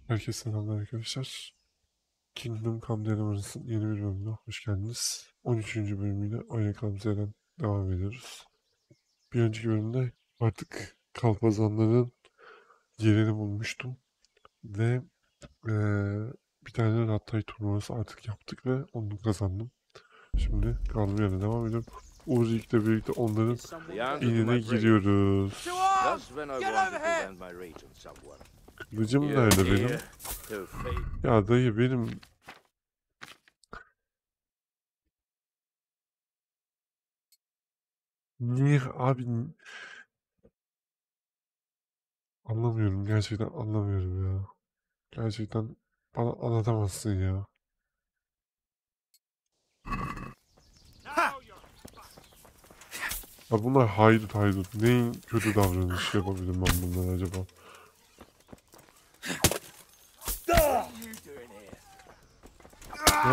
Herkese selamlar arkadaşlar. Kingdom Come Deliverance'ın yeni bir bölümüne hoş geldiniz. 13. bölümüyle aynı kaldığımız yerden devam ediyoruz. Bir önceki bölümde artık kalpazanların yerini bulmuştum. Ve bir tane Hatay turnuvası artık yaptık ve onu kazandım. Şimdi kaldığım yerden devam ediyorum. Urik'le birlikte onların inine giriyoruz. Kılıcım nerede benim? Ya dayı benim... Niye abi? Anlamıyorum. Gerçekten anlamıyorum ya. Gerçekten bana anlatamazsın ya. Ya bunlar haydut. Neyin kötü davranışı yapabilirim ben bunlara acaba?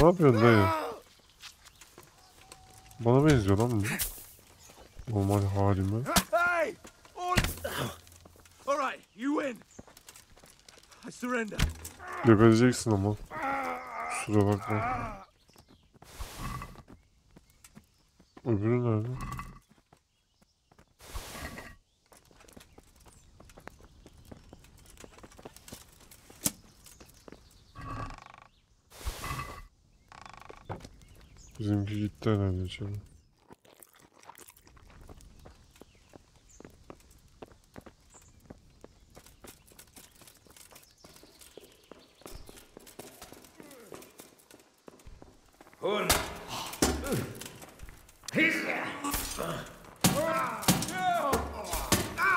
Ne yapıyorsun dayı? Bana benziyor lan bu. Normal halime. Gebereceksin ama. Kusura bakma. Öbürü nerede? Bizimki gitti herhalde içeri.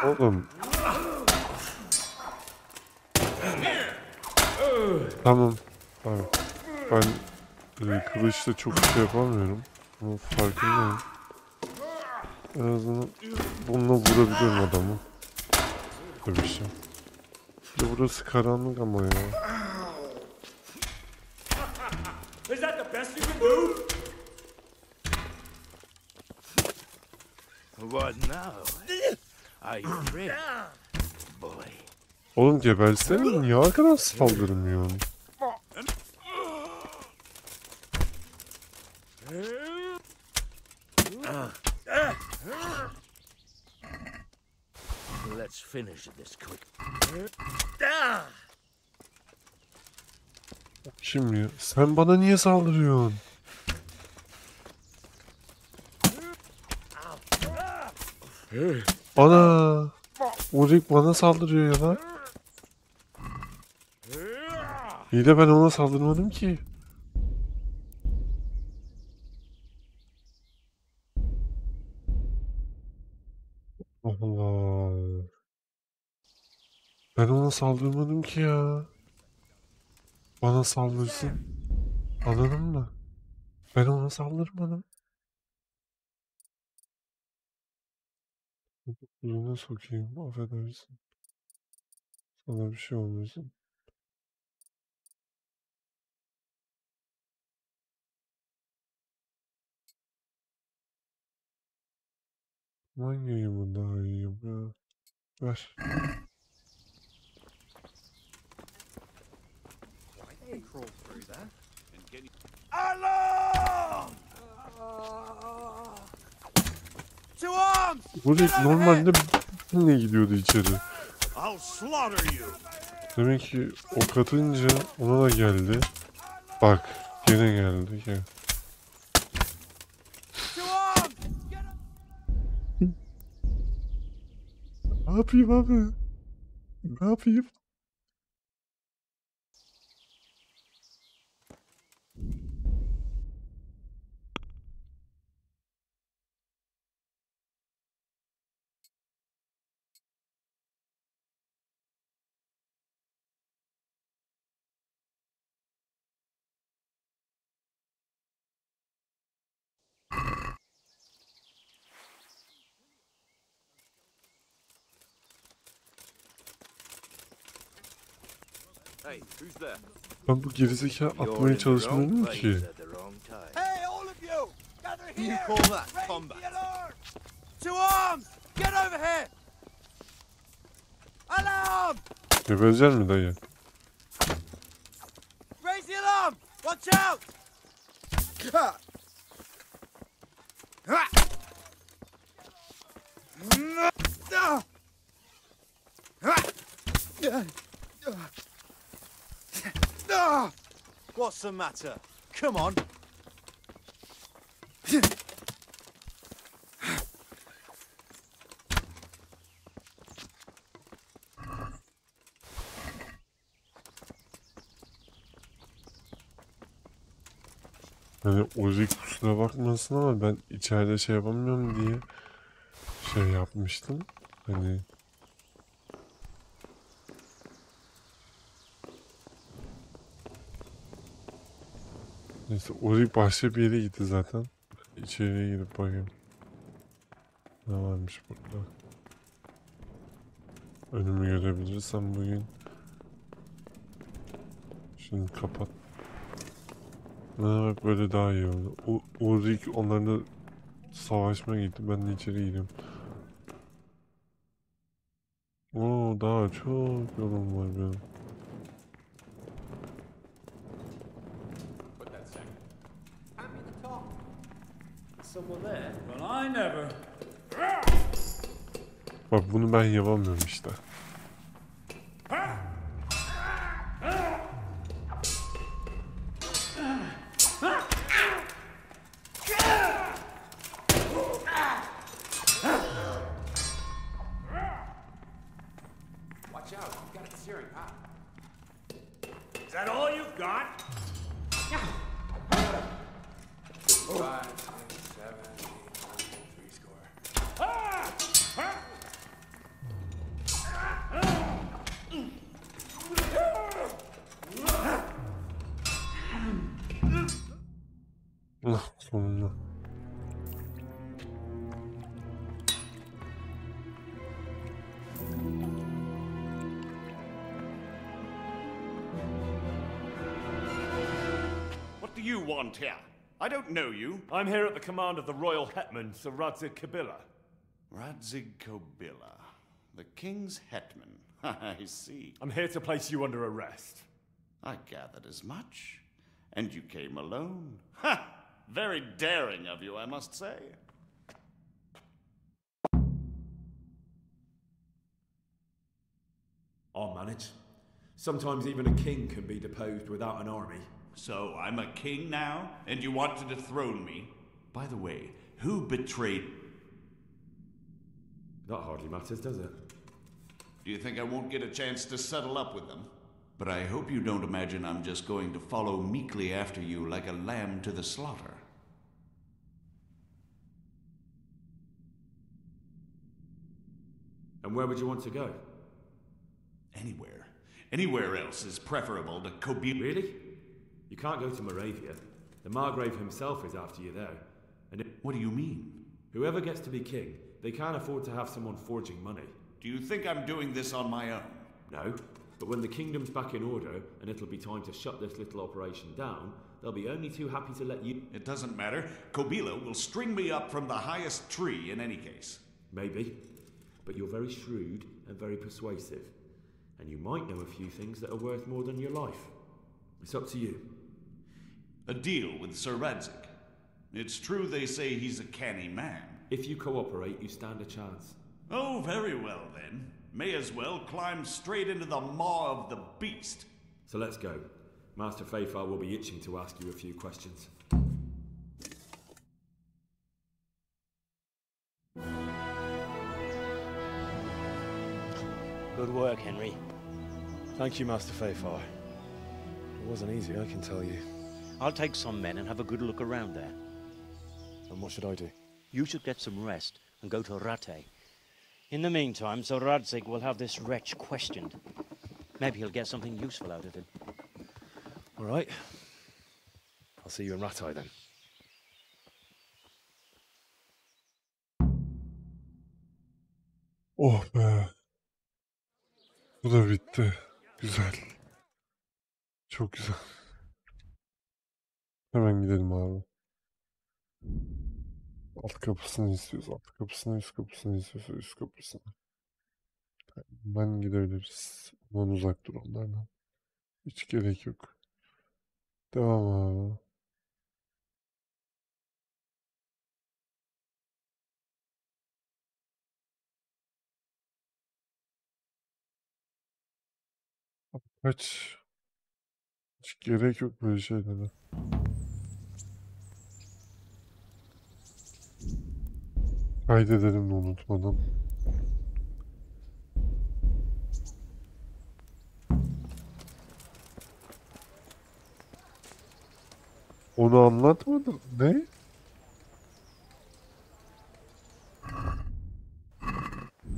Oğlum. Tamam. Tamam. Ben kılıçla çok şey yapamıyorum. Ama farkındayım. En azından bununla vurabiliyorum adamı. Tabii şey. Ya burası karanlık ama ya. Oğlum gebersene, niye arkadan saldırmıyorsun? Let's finish this quick. Kim ya? Sen bana niye saldırıyorsun? Ana! Uruk bana saldırıyor ya lan. İyi de ben ona saldırmadım ki. Allah. Ben ona saldırmadım ki ya. Bana saldırsın. Anladın mı? Ben ona saldırmadım. Yüzüne sokayım. Affedersin. Sana bir şey olmasın. Manyayım daha iyiyim ya. Ver. Uruk normalde benimle gidiyordu içeri. Demek ki ok atınca ona da geldi. Bak gene geldi ya. Ne yapayım abi? Ne yapayım? Ben bu gerizekalı atmaya çalışmıyorum ki. Geberecek mi dayı? Watch out! What's the matter? Come on. Hani Ozik kusura bakmasın ama ben içeride şey yapamıyorum diye şey yapmıştım. Hani neyse Ozik başka bir yere gitti zaten. İçeriye girip bakayım. Ne varmış burada? Önümü görebilirsem bugün. Şimdi kapat. Bak böyle daha iyi oldu. Ozik onlarla savaşmaya gitti. Ben de içeri giriyorum. Oo, daha çok yolum var benim. Someone there? Well, I never. Bak bunu ben yapamıyorum işte. Watch out, you got it searing hot. Is that all you've got? 5, 6, 7, 8, 3 score. Ah, sonunda. What do you want here? I don't know you. I'm here at the command of the royal hetman, Sir Radzig Kobyla. Radzig Kobyla, the king's hetman. I see. I'm here to place you under arrest. I gathered as much. And you came alone. Ha! Very daring of you, I must say. I'll manage. Sometimes even a king can be deposed without an army. So I'm a king now, and you want to dethrone me? By the way, who betrayed... That hardly matters, does it? Do you think I won't get a chance to settle up with them? But I hope you don't imagine I'm just going to follow meekly after you like a lamb to the slaughter. And where would you want to go? Anywhere. Anywhere else is preferable to Kobyla. Really? You can't go to Moravia. The Margrave himself is after you there. And What do you mean? whoever gets to be king, they can't afford to have someone forging money. Do you think I'm doing this on my own? No, but when the kingdom's back in order and it'll be time to shut this little operation down, they'll be only too happy to let you... It doesn't matter. Kobyla will string me up from the highest tree in any case. Maybe, but you're very shrewd and very persuasive. And you might know a few things that are worth more than your life. It's up to you. A deal with Sir Radzig. It's true they say he's a canny man. If you cooperate, you stand a chance. Oh, very well then. May as well climb straight into the maw of the beast. So let's go. Master Fayfar will be itching to ask you a few questions. Good work, Henry. Thank you, Master Fayfar. It wasn't easy, I can tell you. I'll take some men and have a good look around there. And what should I do? You should get some rest and go to Rattay. In the meantime, Sir Radzig will have this wretch questioned. Maybe he'll get something useful out of him. All right. I'll see you in Rattay then. Oh be. Bu da bitti. Güzel. Çok güzel. Hemen gidelim abi. Alt kapısını istiyoruz. Alt kapısını, üst kapısını istiyorsa üst kapısını. Ben gidebiliriz. Aman uzak dur onlardan. Hiç gerek yok. Devam abi. Kaç. Hiç gerek yok böyle şeylere. Kaydedelim de unutmadan. Onu anlatmadın. Ne?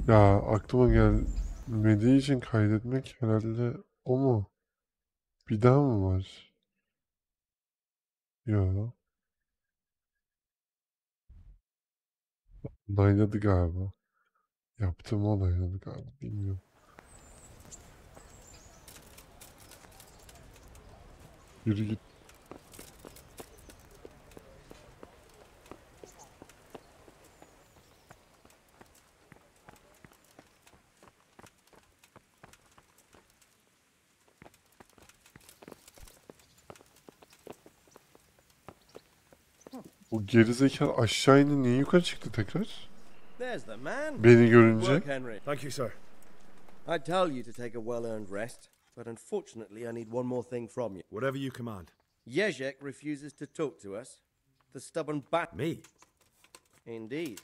Ya aklıma gelmediği için kaydetmek herhalde o mu? Bir daha mı var? Yo. Onayladı galiba. Yaptığımı onayladı galiba. Bilmiyorum. Yürü git. Bu gerizekalı aşağı indi. Niye yukarı çıktı tekrar? There's the man. Beni Good görünce. work, Henry. Thank you, sir. I tell you to take a well-earned rest, but unfortunately I need one more thing from you. Whatever you command. Jezek refuses to talk to us. The stubborn bat. Me? Indeed.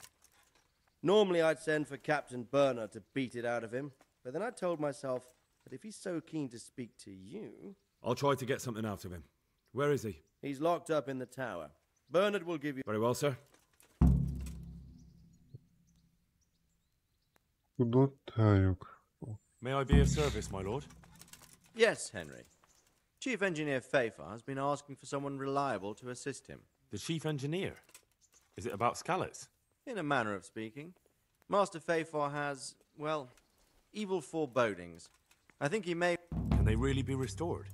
Normally I'd send for Captain Burner to beat it out of him, but then I told myself that if he's so keen to speak to you... I'll try to get something out of him. Where is he? He's locked up in the tower. Bernard will give you... Very well, sir. Bu not ha yok. May I be of service, my lord? Yes, Henry. Chief Engineer Fafar has been asking for someone reliable to assist him. The chief engineer? Is it about scallops? In a manner of speaking. Master Fafar has, well, evil forebodings. I think he may... Can they really be restored?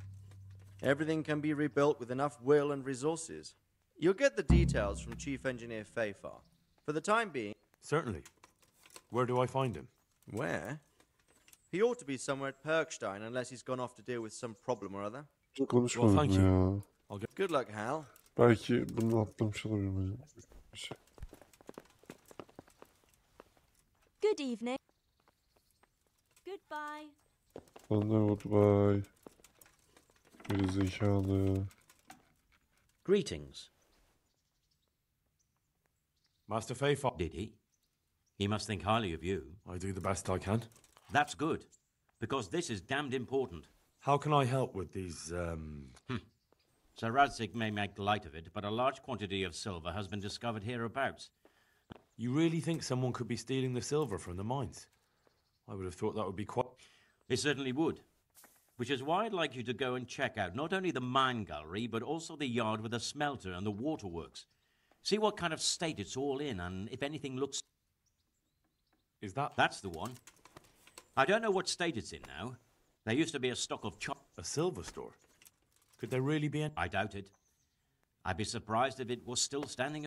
Everything can be rebuilt with enough will and resources. You'll get the details from Chief Engineer Fafar. For the time being... Certainly. Where do I find him? Where? He ought to be somewhere at Perkstein unless he's gone off to deal with some problem or other. Konuşmadık thank mı ya? Good luck, Hal. Belki bunu atlamış olabilirim hocam. Bir şey. Good evening. Goodbye. Sana goodbye. Gerizekalı. Greetings. Master Fafar. Did he? He must think highly of you. I do the best I can. That's good, because this is damned important. How can I help with these, Sir Radzig may make light of it, but a large quantity of silver has been discovered hereabouts. You really think someone could be stealing the silver from the mines? I would have thought that would be quite... It certainly would. Which is why I'd like you to go and check out not only the mine gallery, but also the yard with the smelter and the waterworks. See what kind of state it's all in, and if anything looks... Is that... That's the one. I don't know what state it's in now. There used to be a stock of a silver store? Could there really be any... I doubt it. I'd be surprised if it was still standing.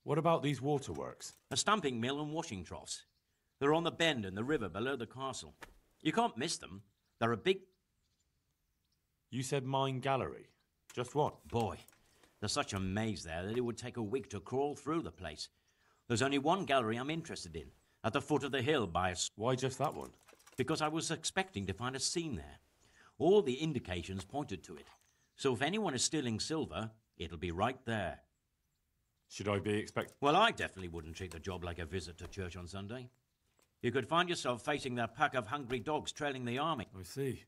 What about these waterworks? A stamping mill and washing troughs. They're on the bend in the river below the castle. You can't miss them. They're a big... You said mine gallery. Just what? Boy, there's such a maze there that it would take a week to crawl through the place. There's only one gallery I'm interested in, at the foot of the hill by a... Why just that one? Because I was expecting to find a scene there. All the indications pointed to it. So if anyone is stealing silver, it'll be right there. Should I be expect... Well, I definitely wouldn't treat the job like a visit to church on Sunday. You could find yourself facing that pack of hungry dogs trailing the army. I see.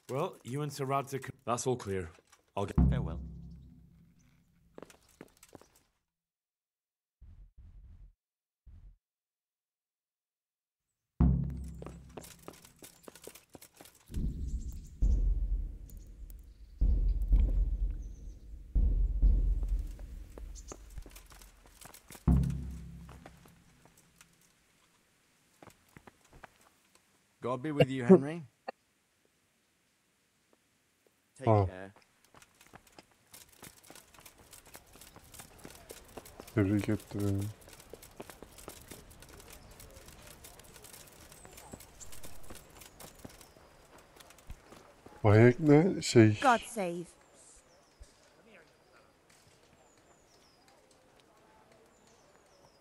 Well, you and Sir Radzig... That's all clear. I'll get... Farewell. God be with you, Henry. Take care. Tebrik etti beni. Bayek ne? Şey. God save.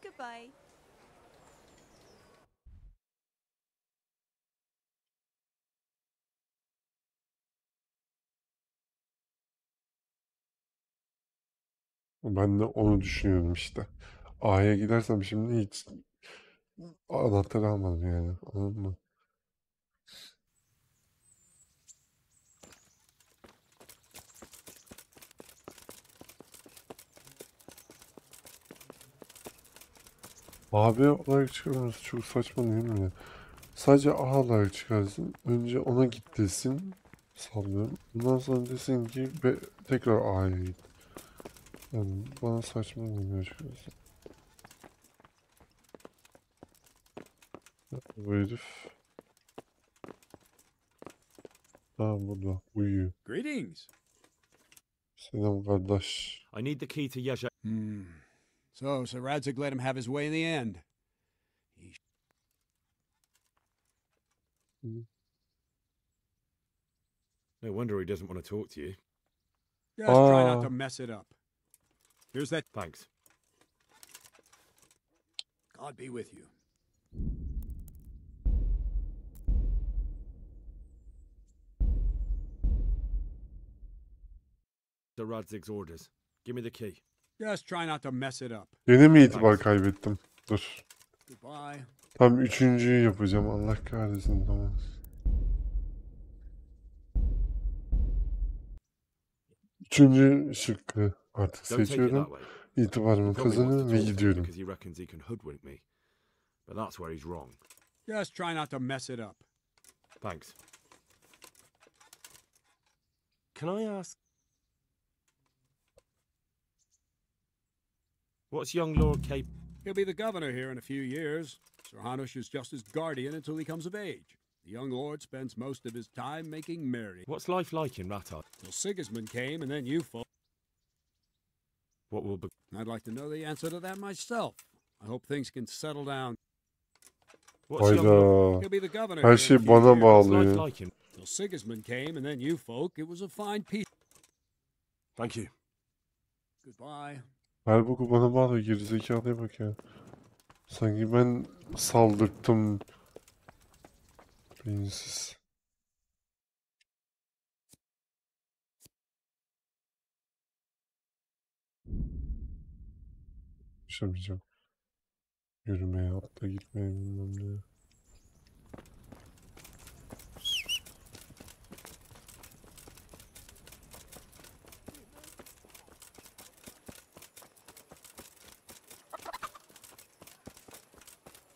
Goodbye. Ben de onu düşünüyorum işte. A'ya gidersem şimdi hiç anahtarı almadım yani. Anladın mı? Abi olarak çıkarması çok saçma değil mi ya? Sadece A olarak çıkarsın. Önce ona git desin. Sallıyorum. Ondan sonra desin ki tekrar A'ya git. Yani bana saçma geliyor açıkçası. Bu herif. Ha burada uyuyor. Greetings. Selam kardeş. I need the key to Yaja. So, Sir Radzig let him have his way in the end. No wonder he doesn't want to talk to you. Just try not to mess it up. Here's that. Thanks. God be with you. Sir Radzig's orders. Give me the key. Just try not to mess it up. Yine mi itibar kaybettim? Dur. Goodbye. Tam üçüncüyü yapacağım. Allah kahretsin. Tamam. Üçüncü şıkkı artık Don't take it seçiyorum. that way. İtibarımı He probably wants to kazanıyorum ve talk to me gidiyorum. because he reckons he can hoodwink me. But that's where he's wrong. Just try not to mess it up. Thanks. Can I ask? What's young Lord Cape? He'll be the governor here in a few years. Sir Hanush is just his guardian until he comes of age. The young lord spends most of his time making merry. What's life like in Rattard? Till Sigismund came and then you fought. What will be? I'd like to know the answer to that myself. I hope things can settle down. What's young Lord? Hayda. He'll be the governor Her here in a şey few bana years. What's life bağlıyor. like in? Till Sigismund came and then you folk, it was a fine peace. Thank you. Goodbye. Her boku bana bağlıyor. Gerizekalıya bak ya. Sanki ben saldırttım. Beyinsiz. Yaşamayacağım. Yürümeye, atla gitmeye bilmem ne.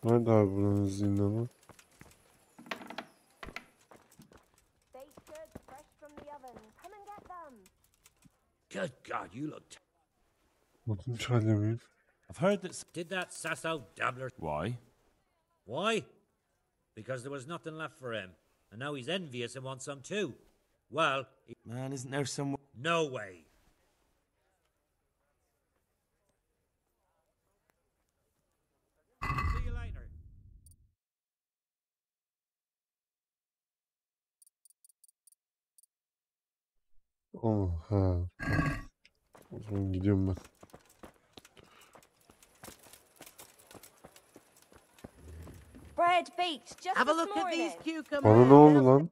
Nerede abi buranın zindanı? Baked goods fresh from the oven. Come and get them. Good God, you look. Bakın çalyamayayım. I've heard that. Did that Sasau'Daki? Why? Why? Because there was nothing left for him, and now he's envious and wants some too. Well, Man, isn't there some? no way. See you later. Oh ha. O zaman gidiyorum ben. Bread baked just Have a this look at morning. these cucumbers. Bana ne oldu lan?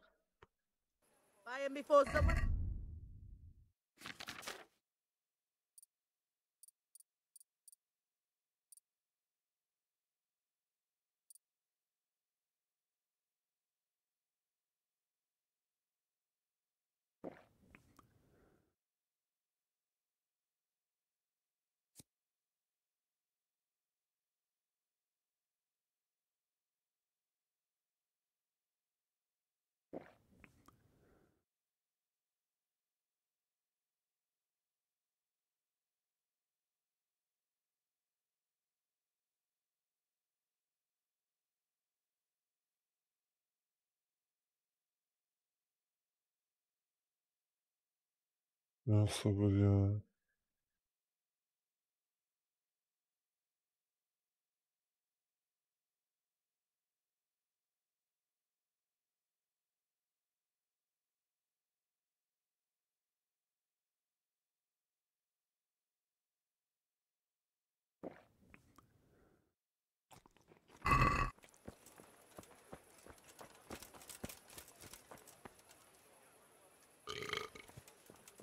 Buy them before someone. Ya sabır ya.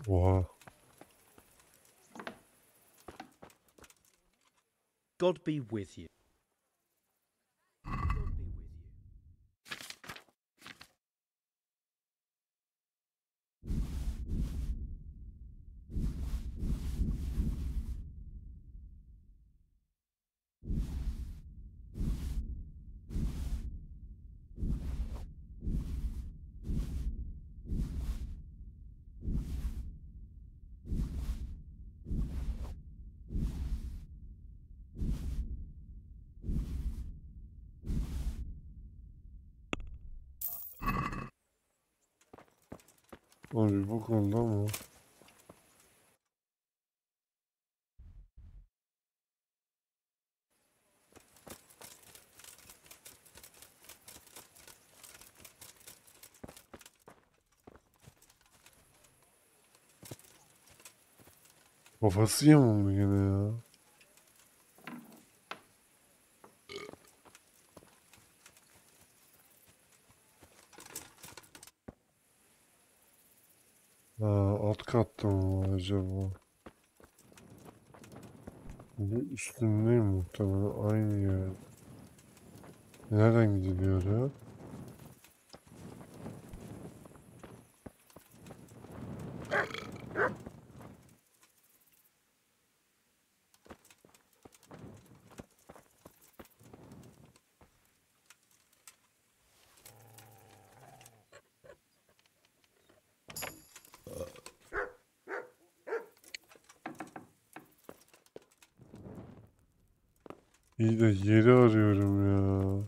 Oha. God be with you. Abi bu konuda ama. Kafası yamuldu gene ya. Ha, alt katta mı acaba? Bu üstündeyim muhtemelen, aynı yer. Nereden gidiliyor ya? İyi de yeri arıyorum ya.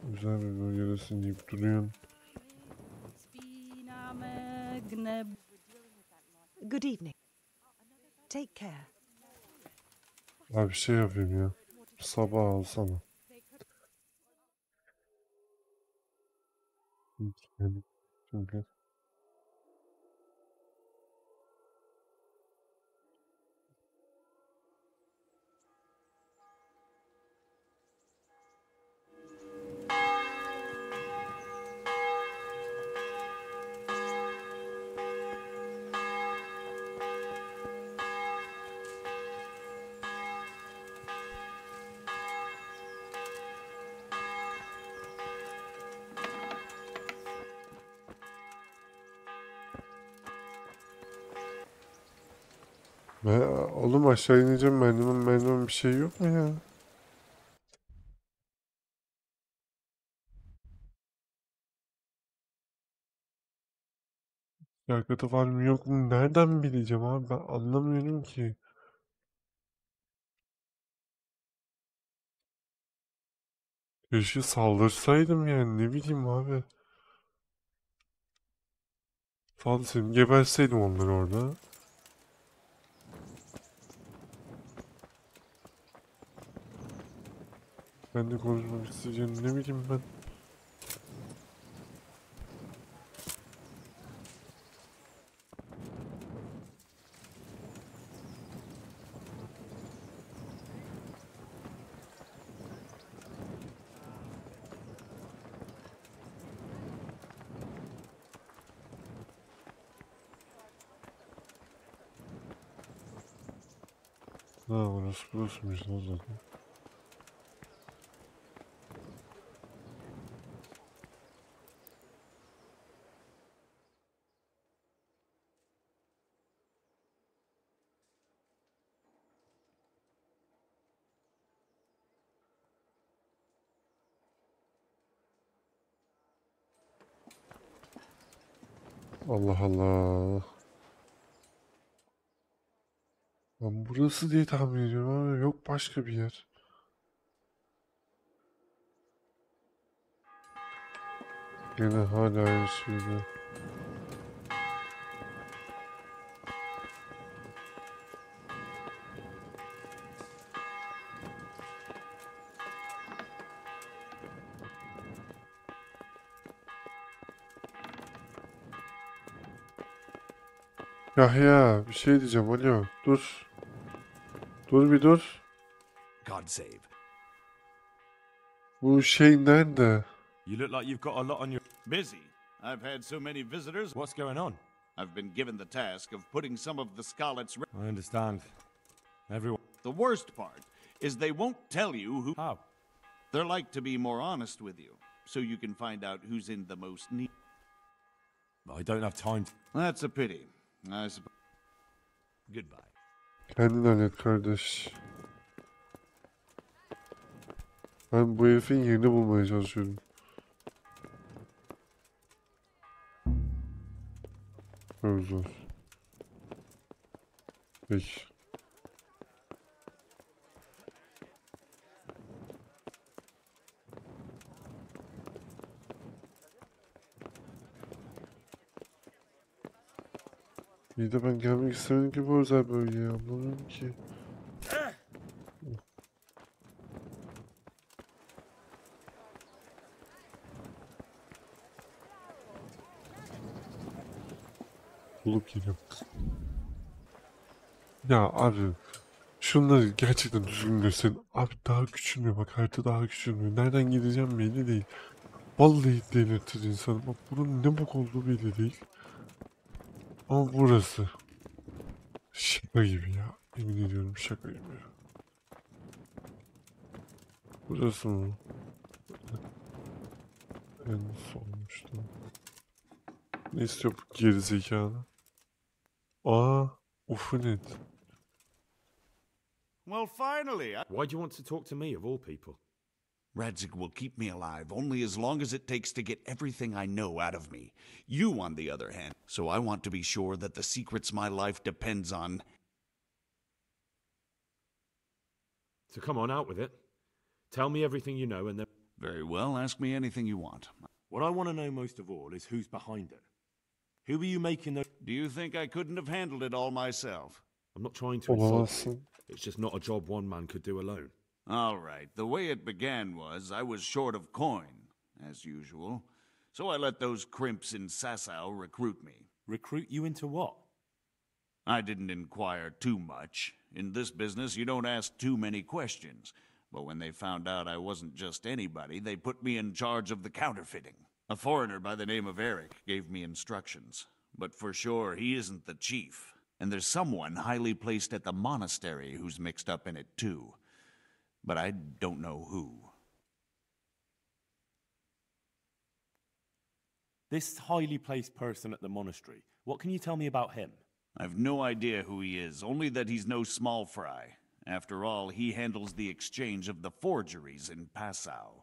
Güzel bir bölgedesin deyip duruyorsun. Good evening. Take care. Abi bir şey yapayım ya. Sabah alsana. Çünkü oğlum aşağı ineceğim, merdiven bir şey yok mu ya? Yakıtı var mı yok mu? Nereden bileceğim abi? Ben anlamıyorum ki. Keşke saldırsaydım yani, ne bileyim abi. Saldırsaydım, geberseydim onları orada. Ben de konuşmak isteyeceğim, ne bileyim ben. Ha, burasıymış lan zaten. Allah Allah. Ben burası diye tahmin ediyorum ama yok başka bir yer. Gene hala aynı şeydi. Yahya bir şey diyeceğim, alo dur. Dur bir dur. God save. Bu şey nerede? You look like you've got a lot on your... Busy. I've had so many visitors. What's going on? I've been given the task of putting some of the Scarlet's... I understand. Everyone... The worst part is they won't tell you who... How? They're like to be more honest with you, so you can find out who's in the most need. I don't have time to... That's a pity, I suppose. Goodbye. Kendin hallet kardeş. Ben bu herifin yerini bulmaya çalışıyorum. Çok zor. Peki. İyi de ben gelmek istemedim ki bu özel bölgeye, anlamıyorum ki. Bulup geliyorum. Ya abi şunları gerçekten düzgün gösterin. Abi daha küçülmüyor, bak harita daha küçülmüyor. Nereden gideceğim belli değil. Vallahi delirtir insanı. Bak bunun ne bok olduğu belli değil. Ama burası şaka gibi ya. Emin ediyorum şaka gibi ya. Burası mı? En sonmuştu. Ne istiyor bu gerizekalı? Aa, ufunet. Well, finally, Why do you want to talk to me, of all people? Radzik will keep me alive only as long as it takes to get everything I know out of me. You, on the other hand, so I want to be sure that the secrets my life depends on... So come on, out with it. Tell me everything you know and then... Very well, ask me anything you want. What I want to know most of all is who's behind it. Who are you making those... Do you think I couldn't have handled it all myself? I'm not trying to insult you. It's just not a job one man could do alone. All right, the way it began was I was short of coin, as usual. So I let those crimps in Sasau recruit me. Recruit you into what? I didn't inquire too much. In this business, you don't ask too many questions. But when they found out I wasn't just anybody, they put me in charge of the counterfeiting. A foreigner by the name of Eric gave me instructions. But for sure, he isn't the chief. And there's someone highly placed at the monastery who's mixed up in it too. But I don't know who. This highly placed person at the monastery, what can you tell me about him? I've no idea who he is, only that he's no small fry. After all, he handles the exchange of the forgeries in Passau.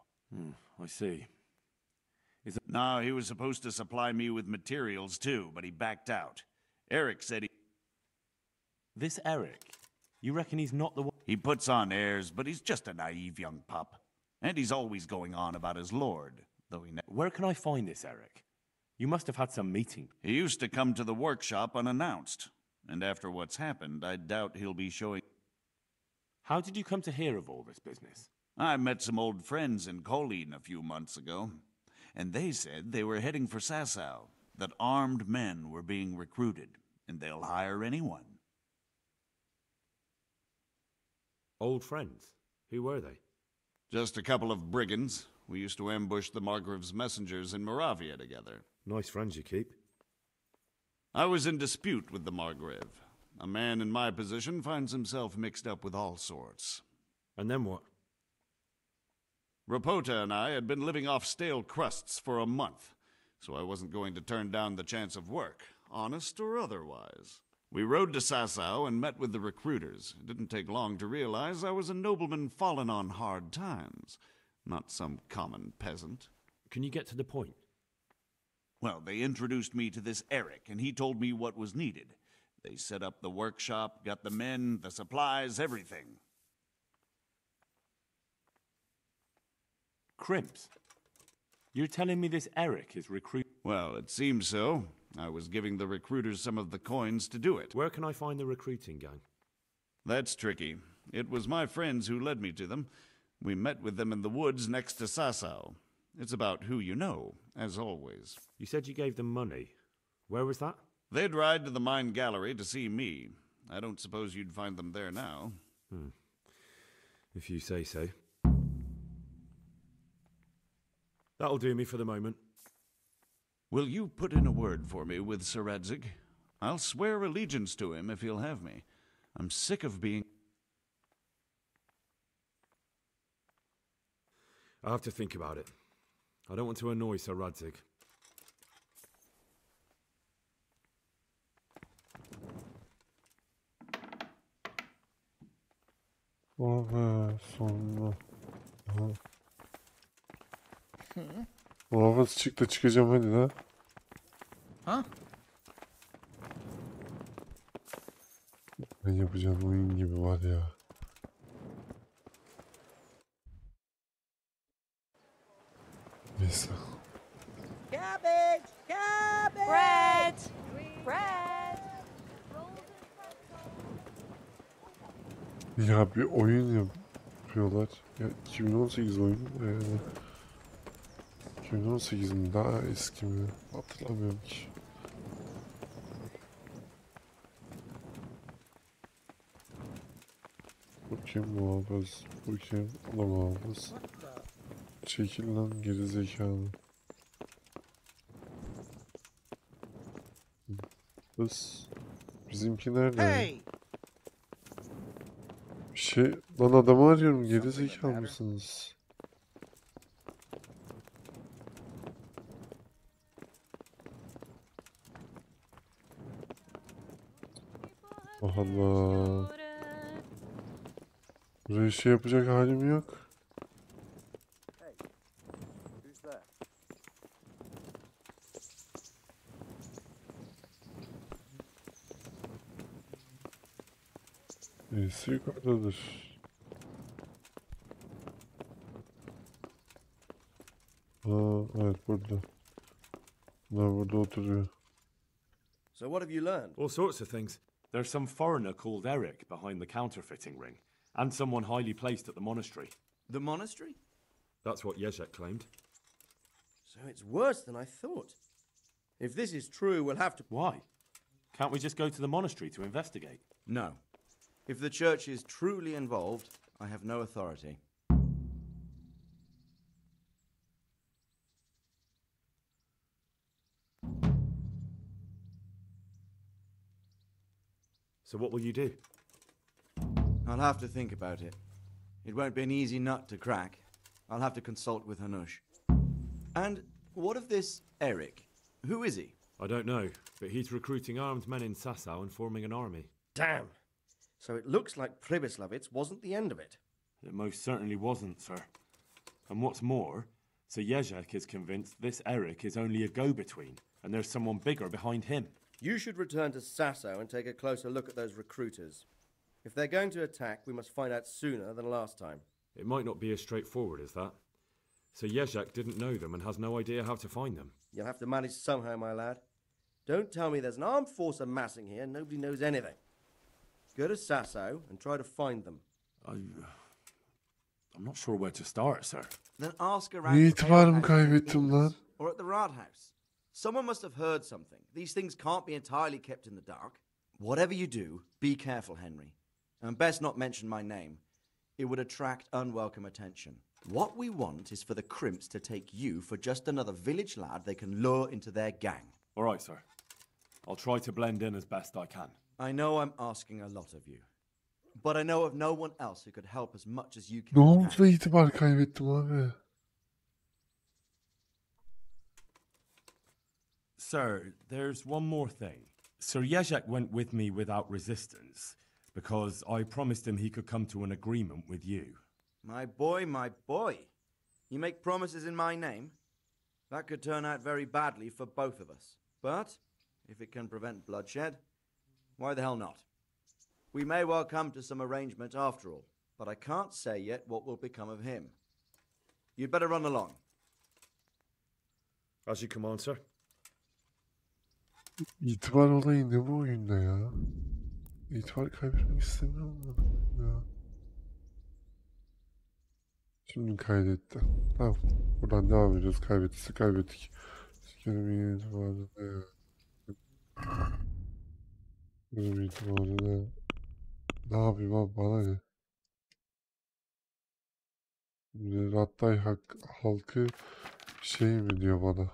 I see. No, he was supposed to supply me with materials too, but he backed out. Eric said he... This Eric? You reckon he's not the one? He puts on airs, but he's just a naive young pup. And he's always going on about his lord, though he... Where can I find this Eric? You must have had some meeting. He used to come to the workshop unannounced. And after what's happened, I doubt he'll be showing... How did you come to hear of all this business? I met some old friends in Colleen a few months ago. And they said they were heading for Sasau, that armed men were being recruited, and they'll hire anyone. Old friends? Who were they? Just a couple of brigands. We used to ambush the Margrave's messengers in Moravia together. Nice friends you keep. I was in dispute with the Margrave. A man in my position finds himself mixed up with all sorts. And then what? Rapota and I had been living off stale crusts for a month, so I wasn't going to turn down the chance of work, honest or otherwise. We rode to Sasau and met with the recruiters. It didn't take long to realize I was a nobleman fallen on hard times, not some common peasant. Can you get to the point? Well, they introduced me to this Eric, and he told me what was needed. They set up the workshop, got the men, the supplies, everything. Crimps? You're telling me this Eric is Well, it seems so. I was giving the recruiters some of the coins to do it. Where can I find the recruiting gang? That's tricky. It was my friends who led me to them. We met with them in the woods next to Sasau. It's about who you know, as always. You said you gave them money. Where was that? They'd ride to the mine gallery to see me. I don't suppose you'd find them there now. If you say so. That'll do me for the moment. Will you put in a word for me with Sir Edzig? I'll swear allegiance to him if he'll have me. I'm sick of being... I have to think about it. I don't want to annoy Sir Radzig. Vay sonunda. Aha. Muhafız çık da çıkacağım hadi la. Ha? Ben yapacağım oyun gibi var ya. Neyse. Cabbage! Cabbage! Bread! Bread! Ya bir oyun yapıyorlar. Ya 2018 oyun. 2018 mi? Daha eski mi? Hatırlamıyorum ki. Bu kim muhafız? Bu kim? O da muhafız. Çekil lan gerizekalı. Kız. Bizimki nerede? Hey! Bir şey... Lan adamı arıyorum. Gerizekalı mısınız? Allah Allah. Buraya şey yapacak halim yok. Birisi yukarıdadır. Aa, evet burada. Bunlar burada oturuyor. So what have you learned? All sorts of things. There's some foreigner called Eric behind the counterfeiting ring, and someone highly placed at the monastery. The monastery? That's what Yezhek claimed. So it's worse than I thought. If this is true, we'll have to... Why? Can't we just go to the monastery to investigate? No. If the church is truly involved, I have no authority. So what will you do? I'll have to think about it. It won't be an easy nut to crack. I'll have to consult with Hanush. And what of this Eric? Who is he? I don't know, but he's recruiting armed men in Sasau and forming an army. Damn. So it looks like Pribyslavitz wasn't the end of it. It most certainly wasn't, sir. And what's more, Sir Yezhek is convinced this Eric is only a go-between, and there's someone bigger behind him. You should return to Sasau and take a closer look at those recruiters. If they're going to attack, we must find out sooner than last time. It might not be as straightforward as that. So Yezhek didn't know them and has no idea how to find them. You'll have to manage somehow, my lad. Don't tell me there's an armed force amassing here and nobody knows anything. Go to Sasau and try to find them. I'm not sure where to start, sir. Then ask around Niye itibarımı kaybettim lan? or at the Rathaus. Someone must have heard something. These things can't be entirely kept in the dark. Whatever you do, be careful, Henry. And best not mention my name. It would attract unwelcome attention. What we want is for the crimps to take you for just another village lad they can lure into their gang. All right, sir. I'll try to blend in as best I can. I know I'm asking a lot of you. But I know of no one else who could help as much as you Ne can. oldu da itibar kaybettim abi? Sir, there's one more thing. Sir Yezhek went with me without resistance because I promised him he could come to an agreement with you. My boy, my boy. You make promises in my name? That could turn out very badly for both of us. But if it can prevent bloodshed, why the hell not? We may well come to some arrangement after all, but I can't say yet what will become of him. You'd better run along. As you command, sir. İtibar olayı ne bu oyunda ya? İtibar kaybetmek istemiyorum ya. Şimdi kaydetti. Tamam. Buradan devam ediyoruz. Kaybettiyse kaybettik. Sikerim iyi itibarı da ya. Sikerim itibarı da. Ne yapayım abi bana ne? Rattay halkı şey mi diyor bana?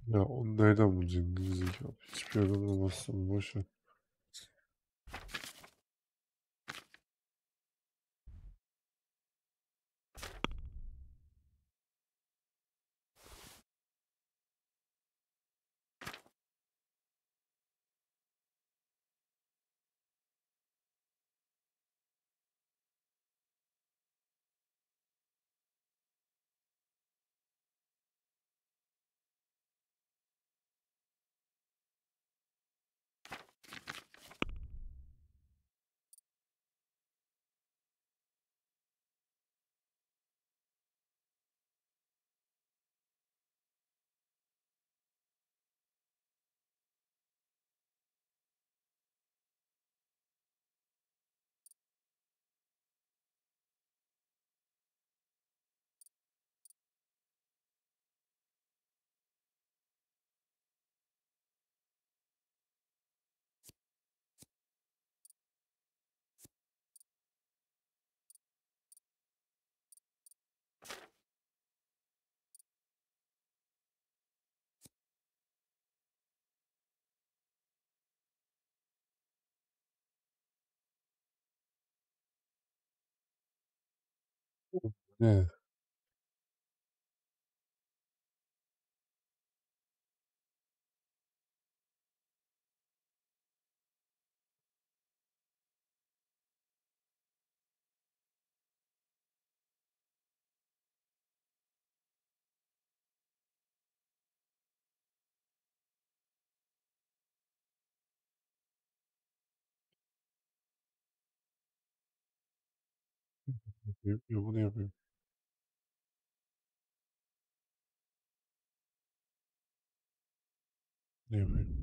Ya onu nereden bulacaksın gerizekalı? Hiçbir yerden bulamazsın. Boş ver. Ne? Yapayım. Ya bunu yapayım. Ne yapayım?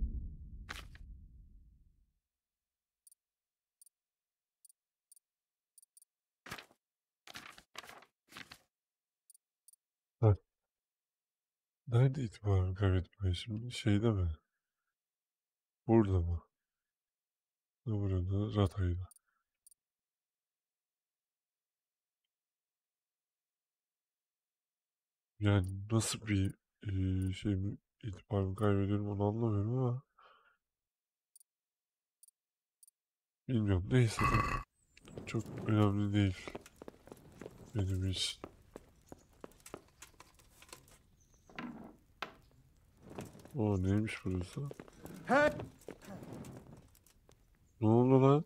Ha. Nerede itibarımı kaybettim ben şimdi? Şeyde mi? Burada mı? Burada, Ratay'da. Yani nasıl bir şey mi, itibarımı kaybediyorum onu anlamıyorum ama bilmiyorum. Neyse de çok önemli değil benim için. O neymiş burası? Ne oldu lan?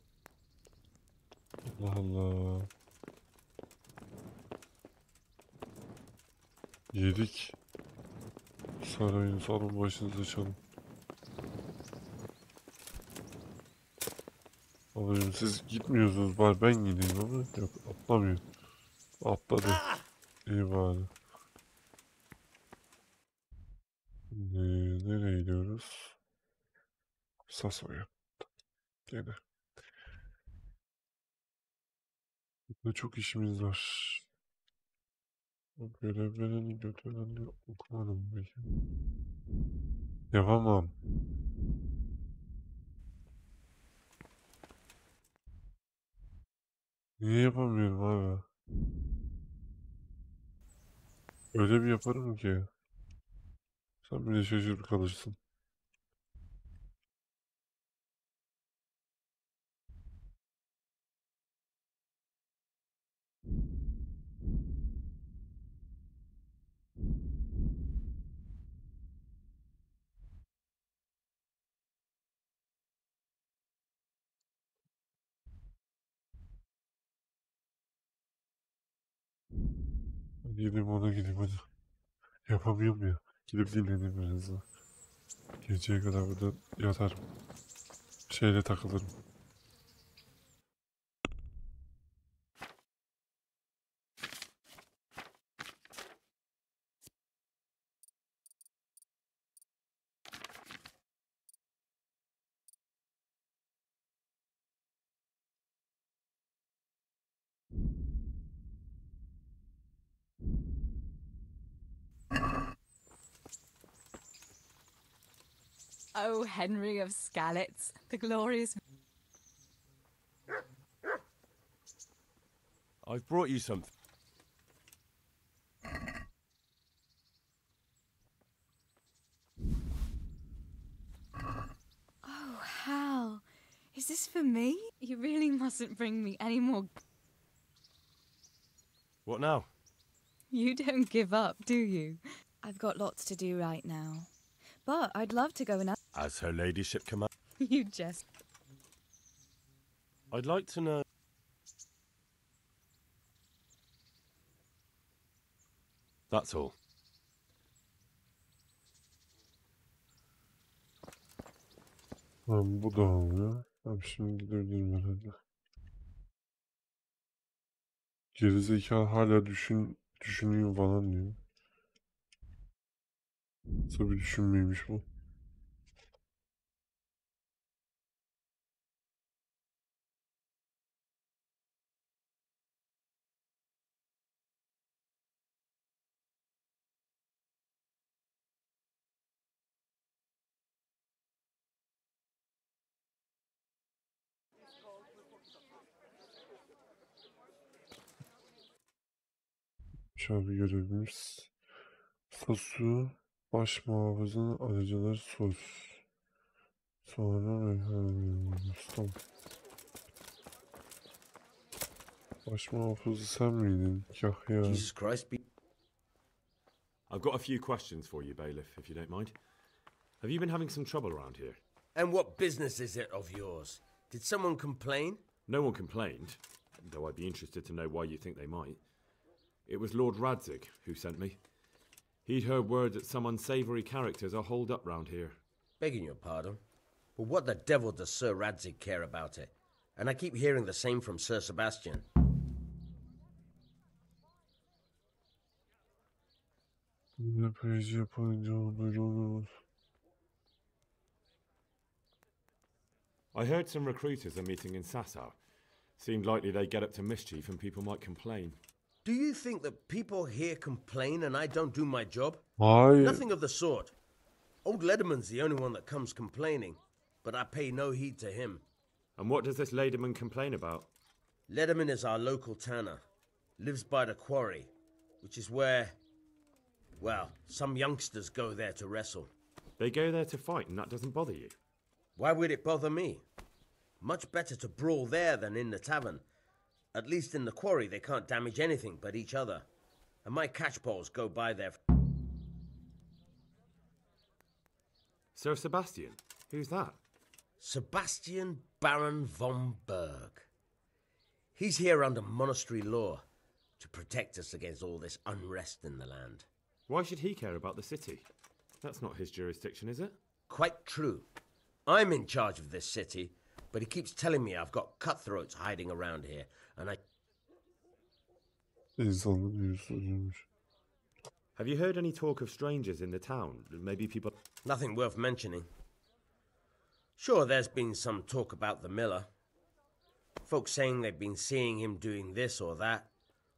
Allah Allah. Yedik. Sarayın salın başınıza çalın. Alayım siz gitmiyorsunuz bari ben gideyim ama yok atlamıyor. Atladı. İyi bari. Şimdi nereye gidiyoruz? Sasau'ya. Gene. Burada çok işimiz var. O görevlerini götürenleri okumadım peki. Yapamam. Niye yapamıyorum abi? Öyle bir yaparım ki. Sen bile şaşırıp kalırsın. Hadi gideyim ona gideyim hadi. Yapamıyorum ya. Gidip dinleneyim biraz daha. Geceye kadar burada yatarım. Şeyle takılırım. Oh, Henry of Skalitz, the glorious... I've brought you something. pal. Is this for me? You really mustn't bring me any more. What now? You don't give up, do you? I've got lots to do right now. But I'd love to go and... As her ladyship commands. You just... I'd like to know... That's all. Tamam, bu da oluyor. Tamam, şimdi gidebilirim herhalde. Gerizekalı hala düşünüyor falan diyor. Tabii düşünmüyormuş bu. Şöyle görevimiz. Sasu baş muhafızın aracıları sos. Sonra tamam. Baş muhafızı sen miydin? Yahya. Jesus Christ. I've got a few questions for you, Bailiff, if you don't mind. Have you been having some trouble around here? And what business is it of yours? Did someone complain? No one complained, though I'd be interested to know why you think they might. It was Lord Radzig who sent me. He'd heard word that some unsavoury characters are holed up round here. Begging your pardon, but what the devil does Sir Radzig care about it? And I keep hearing the same from Sir Sebastian. I heard some recruiters are meeting in Sasau. Seemed likely they get up to mischief and people might complain. Do you think that people here complain and I don't do my job? Hayır. Nothing of the sort. Old Lederman's the only one that comes complaining, but I pay no heed to him. And what does this Lederman complain about? Lederman is our local tanner. Lives by the quarry, which is where, well, some youngsters go there to wrestle. They go there to fight and that doesn't bother you? Why would it bother me? Much better to brawl there than in the tavern. At least in the quarry they can't damage anything but each other. And my catchpoles go by there. Sir Sebastian? Who's that? Sebastian Baron von Berg. He's here under monastery law to protect us against all this unrest in the land. Why should he care about the city? That's not his jurisdiction, is it? Quite true. I'm in charge of this city, but he keeps telling me I've got cutthroats hiding around here, and I... Have you heard any talk of strangers in the town? Maybe people... Nothing worth mentioning. Sure, there's been some talk about the miller. Folks saying they've been seeing him doing this or that,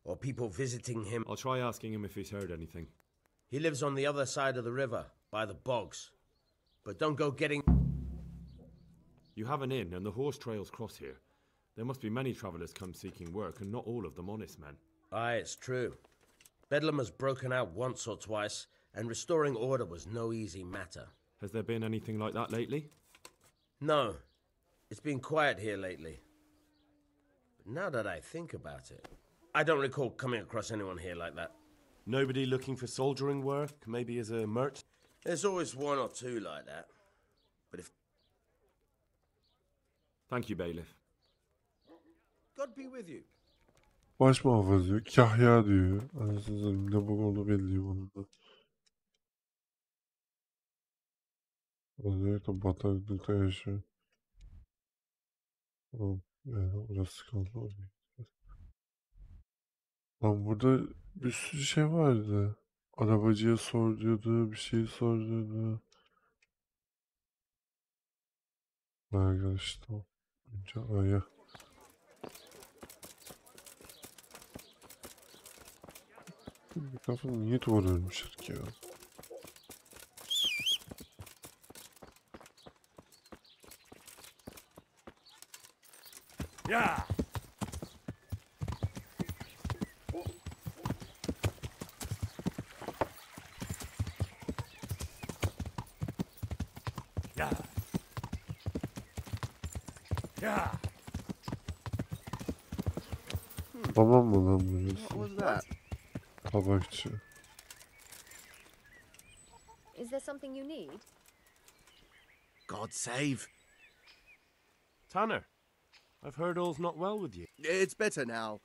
or people visiting him. I'll try asking him if he's heard anything. He lives on the other side of the river, by the bogs. But don't go getting... You have an inn and the horse trails cross here. There must be many travellers come seeking work, and not all of them honest men. Aye, it's true. Bedlam has broken out once or twice, and restoring order was no easy matter. Has there been anything like that lately? No. It's been quiet here lately. But now that I think about it, I don't recall coming across anyone here like that. Nobody looking for soldiering work, maybe as a merchant? There's always one or two like that. But if... Thank you, Bailiff. God be with you. Baş muhafız diyor. Kahya diyor. Anasını ne bu oldu belli onun da. Evet, o batarlıkta yaşıyor. Tamam. Yani orası kaldı. Lan burada bir sürü şey vardı. Arabacıya sor diyordu. Bir şey sor diyordu. Arkadaşlar. Önce A'ya. Bir kafanı niye duvara örmüşler ki ya? Yeah! Yeah! Tamam mı lan What burası? was that? Tabakçı. Is there something you need? God save. Tanner, I've heard all's not well with you. It's better now.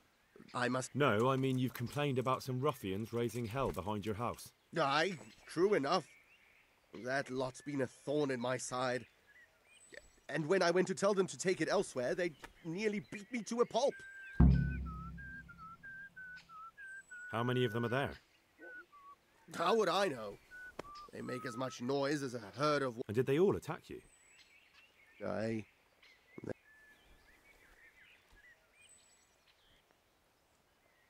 I must. No, I mean you've complained about some ruffians raising hell behind your house. Aye, true enough. That lot's been a thorn in my side. And when I went to tell them to take it elsewhere, they nearly beat me to a pulp. How many of them are there? How would I know? They make as much noise as a herd of... And did they all attack you? Aye.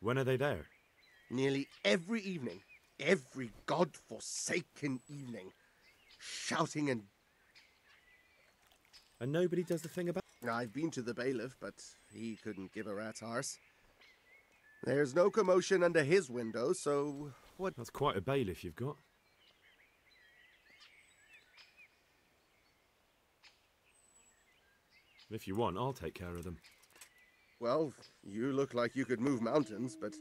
When are they there? Nearly every evening. Every god-forsaken evening. Shouting and... And nobody does the thing about... I've been to the bailiff, but he couldn't give a rat's arse. There's no commotion under his window, so... What? That's quite a bailiff you've got. If you want, I'll take care of them. Well, you look like you could move mountains, but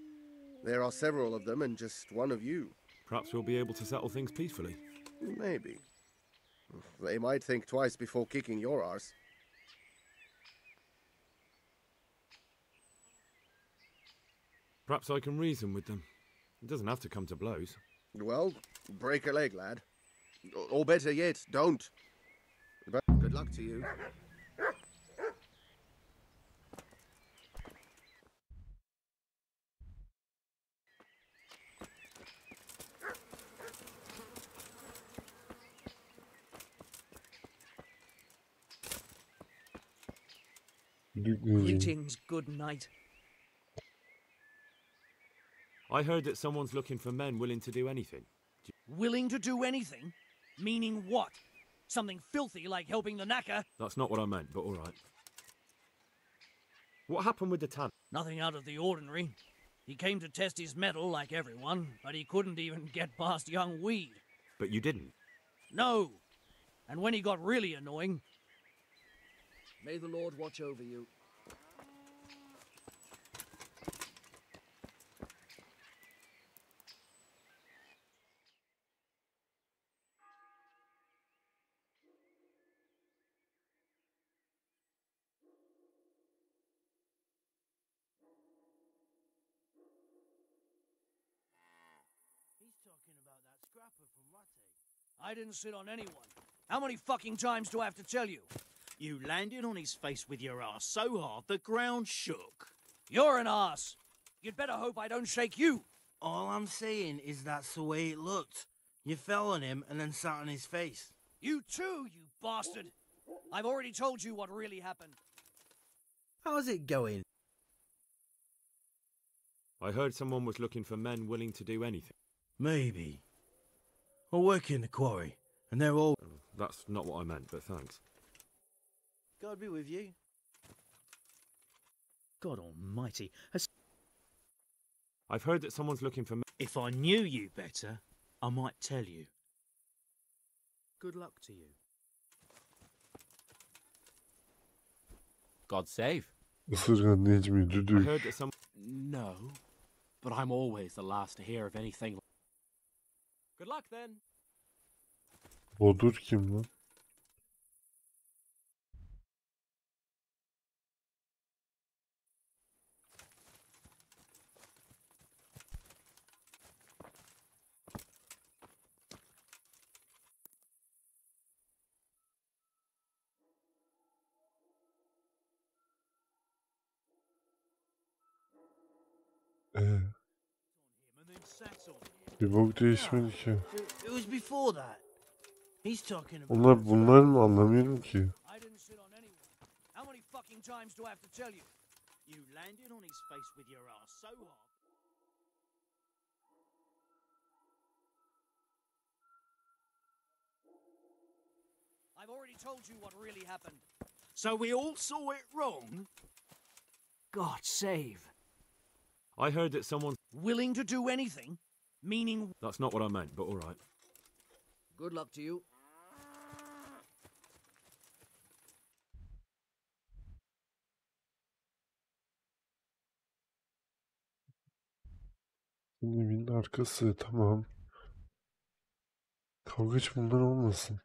there are several of them and just one of you. Perhaps we'll be able to settle things peacefully. Maybe. They might think twice before kicking your arse. Perhaps I can reason with them. It doesn't have to come to blows. Well, break a leg, lad. Or better yet, don't. But good luck to you. Greetings, good night. I heard that someone's looking for men willing to do anything. Willing to do anything? Meaning what? Something filthy like helping the knacker? That's not what I meant, but all right. What happened with the tan? Nothing out of the ordinary. He came to test his mettle like everyone, but he couldn't even get past young Weed. But you didn't. No. And when he got really annoying... May the Lord watch over you. He's talking about that scrapper from Rate. I didn't sit on anyone. How many fucking times do I have to tell you? You landed on his face with your ass so hard the ground shook. You're an ass. You'd better hope I don't shake you. All I'm saying is that's the way it looked. You fell on him and then sat on his face. You too, you bastard. I've already told you what really happened. How's it going? I heard someone was looking for men willing to do anything. Maybe. I work in the quarry, and they're all... That's not what I meant, but thanks. God be with you. God almighty. I've heard that someone's looking for men... If I knew you better, I might tell you. Good luck to you. God save. Isırgan Necmi I düdük. heard that some... No, but I'm always the last to hear of anything. Good luck then. Bodur kim lan? Bir bok değişmedi ki. It was before that. He's talking about... Bunlar mı anlamıyorum ki. I didn't sit on anyone. How many fucking times do I have to tell you? You landed on his face with your ass so hard. I've already told you what really happened. So we all saw it wrong? God save. I heard that someone's... Willing to do anything? Meaning... That's not what I meant, but all right. Good luck to you. Evin arkası, tamam. Kavgacı bunlar olmasın.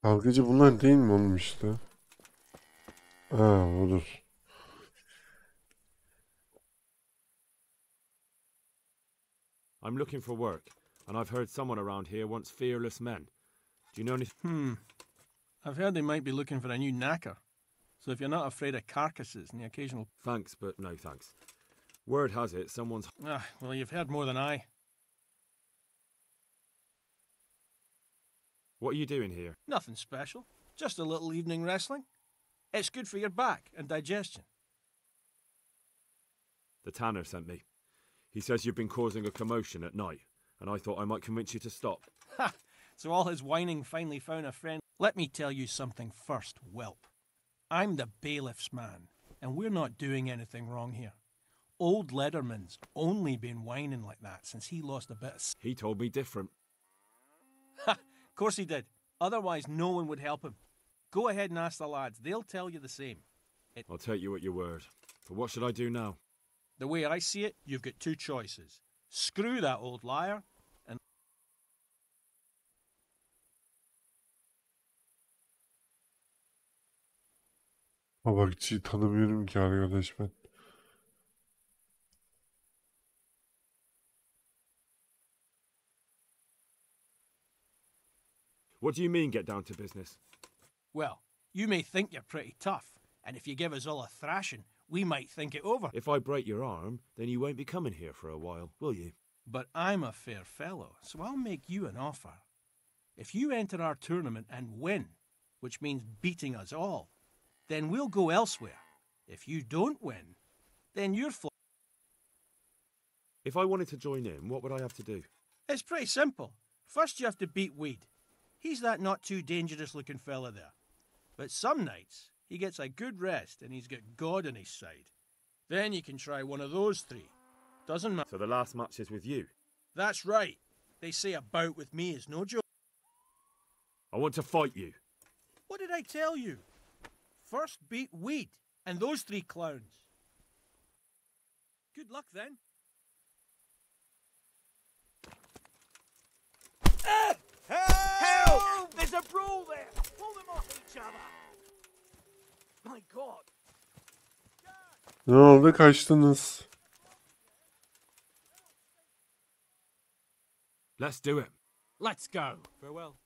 Kavgacı bunlar değil mi oğlum işte? Ha, olur. I'm looking for work, and I've heard someone around here wants fearless men. Do you know anything? I've heard they might be looking for a new knacker. So if you're not afraid of carcasses and the occasional... Thanks, but no thanks. Word has it someone's... Ah, well, you've heard more than I. What are you doing here? Nothing special. Just a little evening wrestling. It's good for your back and digestion. The tanner sent me. He says you've been causing a commotion at night, and I thought I might convince you to stop. Ha! So all his whining finally found a friend. Let me tell you something first, whelp. I'm the bailiff's man, and we're not doing anything wrong here. Old Lederman's only been whining like that since he lost a bit of... He told me different. Ha! Of course he did. Otherwise no one would help him. Go ahead and ask the lads. They'll tell you the same. I'll take you at your word. But what should I do now? The way I see it, you've got two choices. Screw that old liar, and... Babakçıyı tanımıyorum ki arkadaş ben. What do you mean, get down to business? Well, you may think you're pretty tough, and if you give us all a thrashing, we might think it over. If I break your arm, then you won't be coming here for a while, will you? But I'm a fair fellow, so I'll make you an offer. If you enter our tournament and win, which means beating us all, then we'll go elsewhere. If you don't win, then you're If I wanted to join in, what would I have to do? It's pretty simple. First you have to beat Weed. He's that not too dangerous looking fella there. But some nights, he gets a good rest and he's got God on his side. Then you can try one of those three. Doesn't matter. So the last match is with you? That's right. They say a bout with me is no joke. I want to fight you. What did I tell you? First beat Weed and those three clowns. Good luck then. Help! There's a brawl there! Pull them off each other! My God! Ne oldu, kaçtınız? Let's do it. Let's go. Farewell.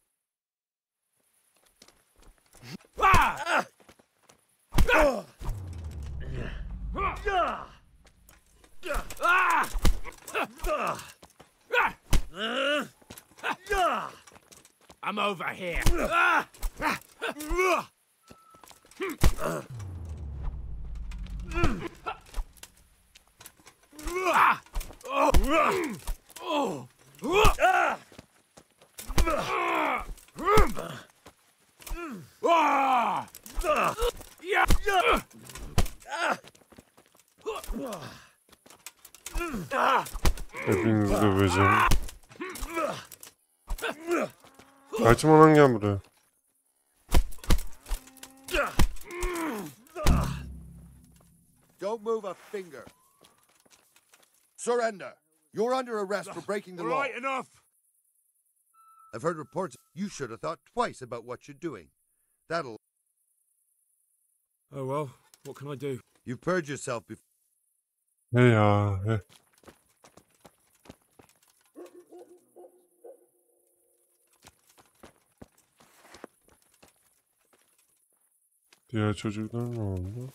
I'm over here. Hepinizi döveceğim. Kaçma lan, gel buraya. Don't move a finger. Surrender. You're under arrest for breaking the law. Right, enough. I've heard reports. You should have thought twice about what you're doing. That'll... Oh well, what can I do? You've purged yourself before. He ya, he. Diğer çocuklar ne oldu?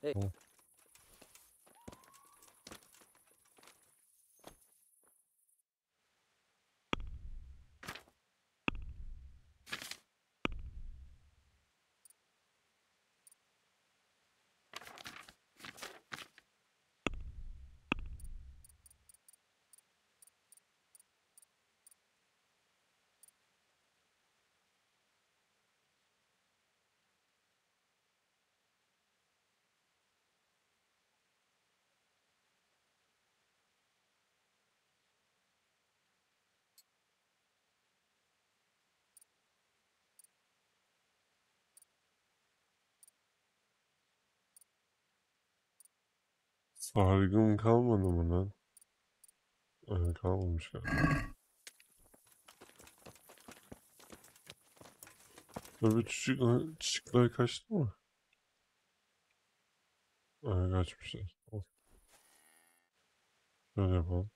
Hey. Tamam. Sargın kalmadı mı lan? Kalmamış galiba. Tabii çocuklar kaçtı mı? Kaçmışlar. Şöyle yapalım.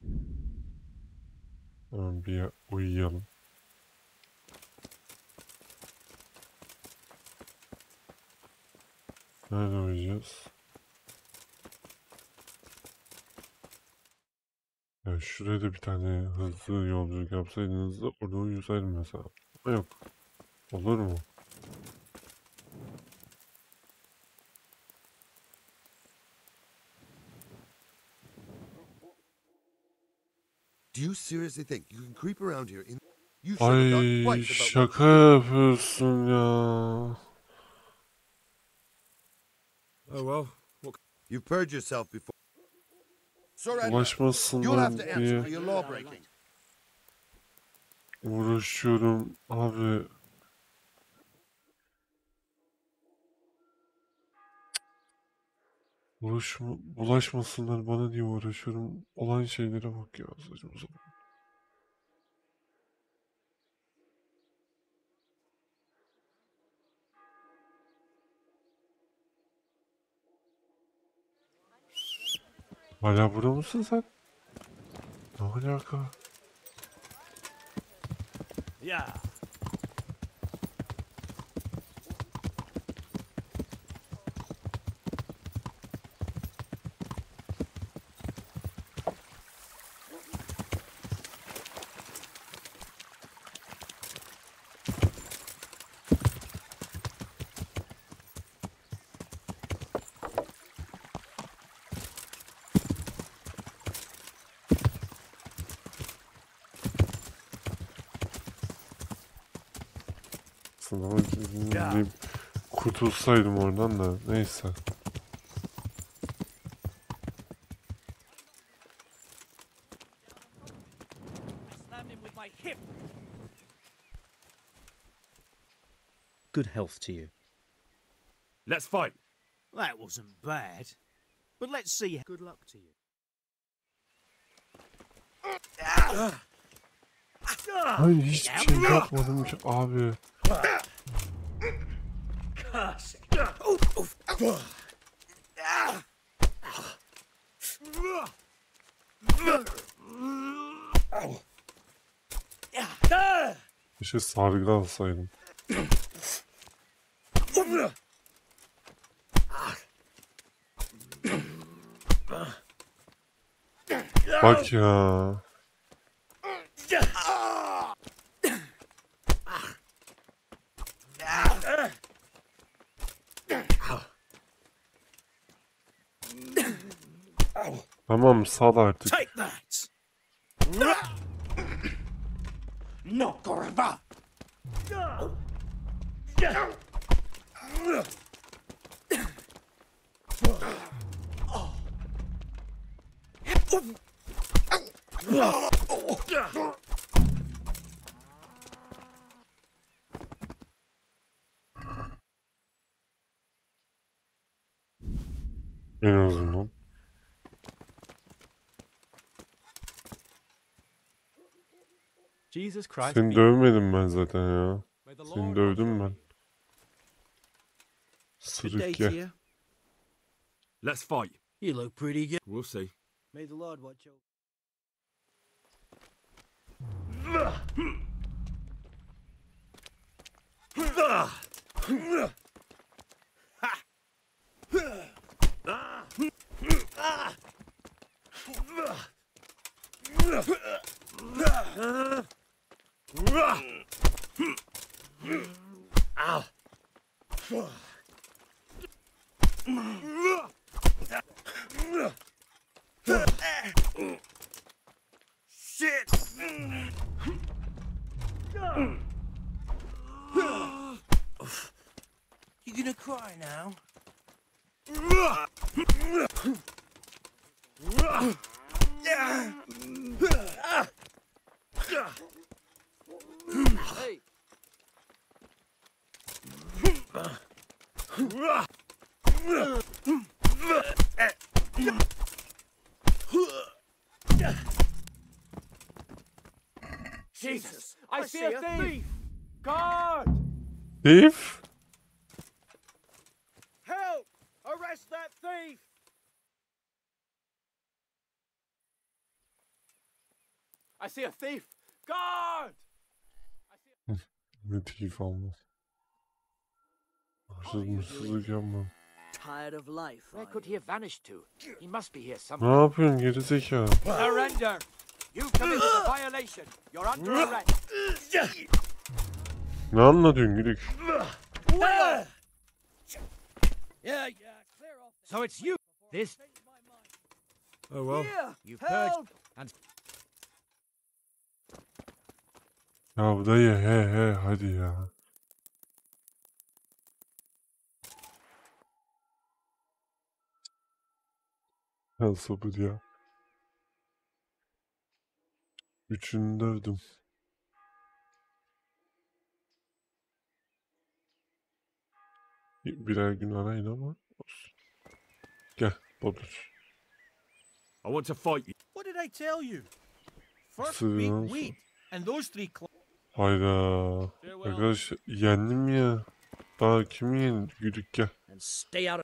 Hemen bir uyuyalım. Nerede uyuyacağız? Ya şuraya da bir tane hızlı yolculuk yapsaydınız da orada uyusaydım mesela. Ama yok. Olur mu? Do you seriously think you can creep around here in... You should have thought Ay twice about what şaka yapıyorsun ya. Oh well. You purged yourself before. Surrender. You'll Ulaşmasınlar have to answer diye for your law breaking. uğraşıyorum abi. Bulaşmasınlar bana diye uğraşıyorum. Olan şeylere bak ya, saçma sapan. Hala burada mısın sen? Ne alaka? Ya. Ama kurtulsaydım oradan da neyse. Good health to you. Let's fight. That wasn't bad. But let's see. Good luck to you. Hayır hiçbir şey yapmadım ki abi. Bir sargı alsaydım. Bak ya. Tamam sal artık. Take that. No corva. En azından. Jesus Christ. Seni dövmedim ben zaten ya. Seni dövdüm ben. Sırık ya. Let's fight. You look pretty good. We'll see. May the Lord watch over. Shit! You gonna cry now? Hey! see a thief! Guard! Thief? Help! Arrest that thief! I see a thief! Guard! Ne thief almam. Hırsızlık yapmam. Tired of life. Where could he have vanished to? He must be here Ne somewhere. yapıyorsun gerizekalı? Surrender! You committed a violation. You're under arrest. Ne anlatıyorsun gülük? Yeah, clear off. So it's you. This. Oh well. Here, You purged help! and Ya dayı he hadi ya. Ya sabır ya. Üçünü dövdüm. Birer gün arayın ama olsun. Gel Bodur. I want to fight you. What did I tell you? First Sığ beat olsun. weed, and those three. Hayda. Arkadaş yendim ya. Daha kimi yendi? Gülük gel. And stay out of...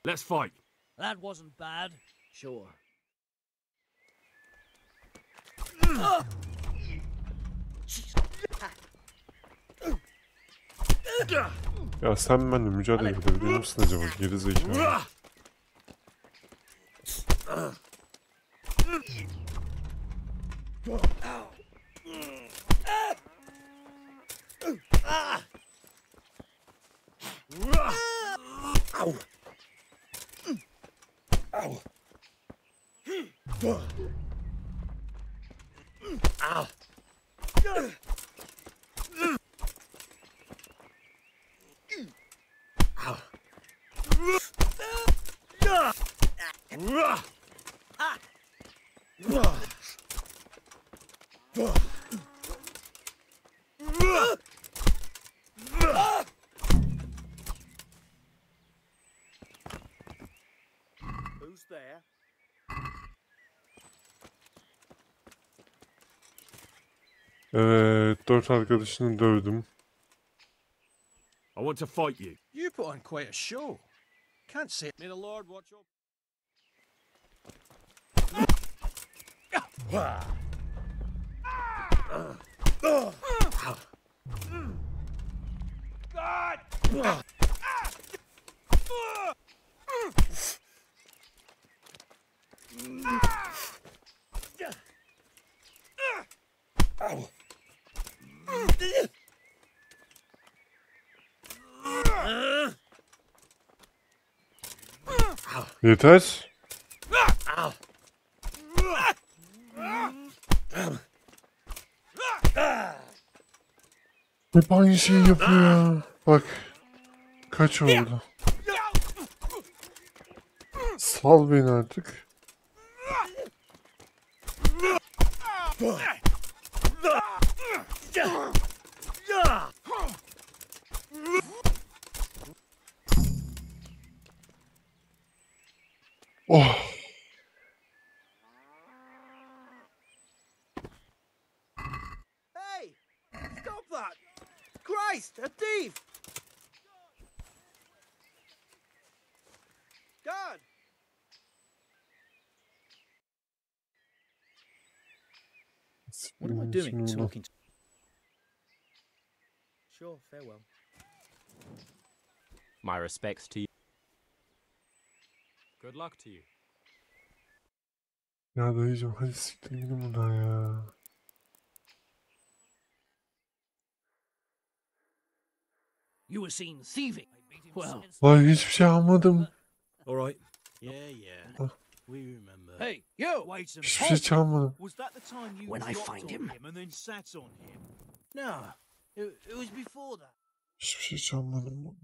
Let's fight. That wasn't bad. Sure. Ya sen benimle mücadele edebilir misin acaba? Gerizekalı. Who's there? Evet, 4 arkadaşını dövdüm. I want to fight you. You put on quite a show. Can't say. May the Lord watch over. God! Yeter. Hep aynı şeyi yapıyor ya. Bak. Kaç oldu? Sal beni artık. Oh. Hey! Stop that! Christ! A thief! God! What am I doing talking to... Sure, farewell. My respects to you. Good luck to you. Ya dayıcım hadi siktir gidin buradan ya. You were seen thieving. Well, Vay hiçbir şey almadım. All right. yeah. We remember. Hey, you! Wait a Hiçbir şey çalmadım. Was that the time you When I dropped find on him. and then sat on him? No, it was before that. Hiçbir şey çalmadım.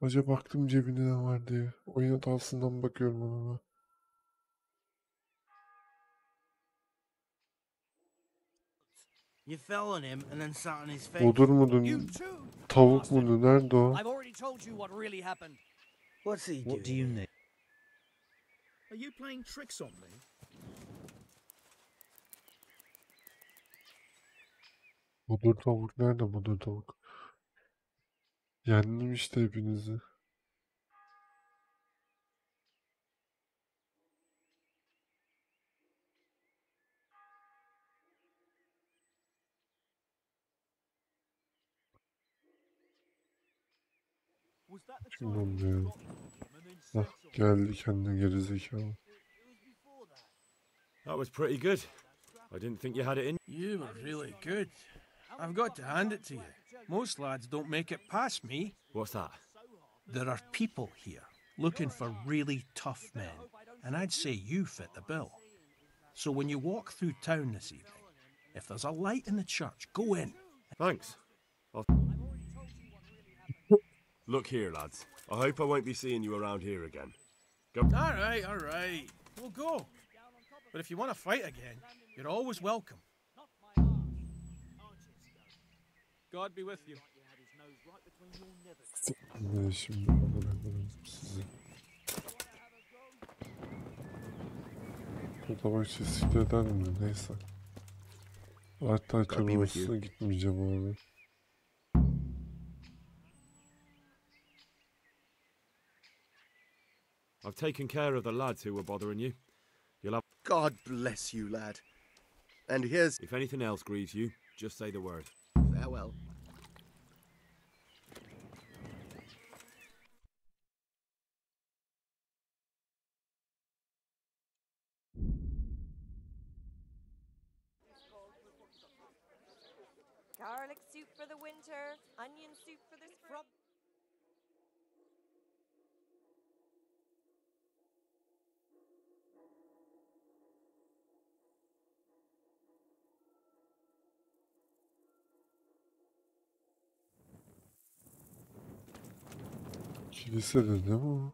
Acaba baktım cebinde ne var diye. Oyun hatasından bakıyorum ona. You fell on him and then sat on his face. Bodur mudur? Tavuk mudur? Nerede o? I've already told you what really happened. What's he doing? What do you need? Are you playing tricks on me? Budur tavuk nerede, budur tavuk? Yendim işte hepinizi. Kim oldu ya? Hah, geldi kendine gerizekalı. That was pretty good. I didn't think you had it in. You were really good. I've got to hand it to you. Most lads don't make it past me. What's that? There are people here looking for really tough men, and I'd say you fit the bill. So when you walk through town this evening, if there's a light in the church, go in. Thanks. Look here, lads. I hope I won't be seeing you around here again. Go. All right. We'll go. But if you want to fight again, you're always welcome. God be with you. Ne şimdi bırakırım sizi. Fotoğraf çizikte eder mi? Neyse. Hatta çabasına gitmeyeceğim abi. I've taken care of the lads who were bothering you. You'll have... God bless you, lad. And here's... If anything else grieves you, just say the word. Farewell. Garlic soup for the winter, onion soup for the spring. Kilisede değil mi o?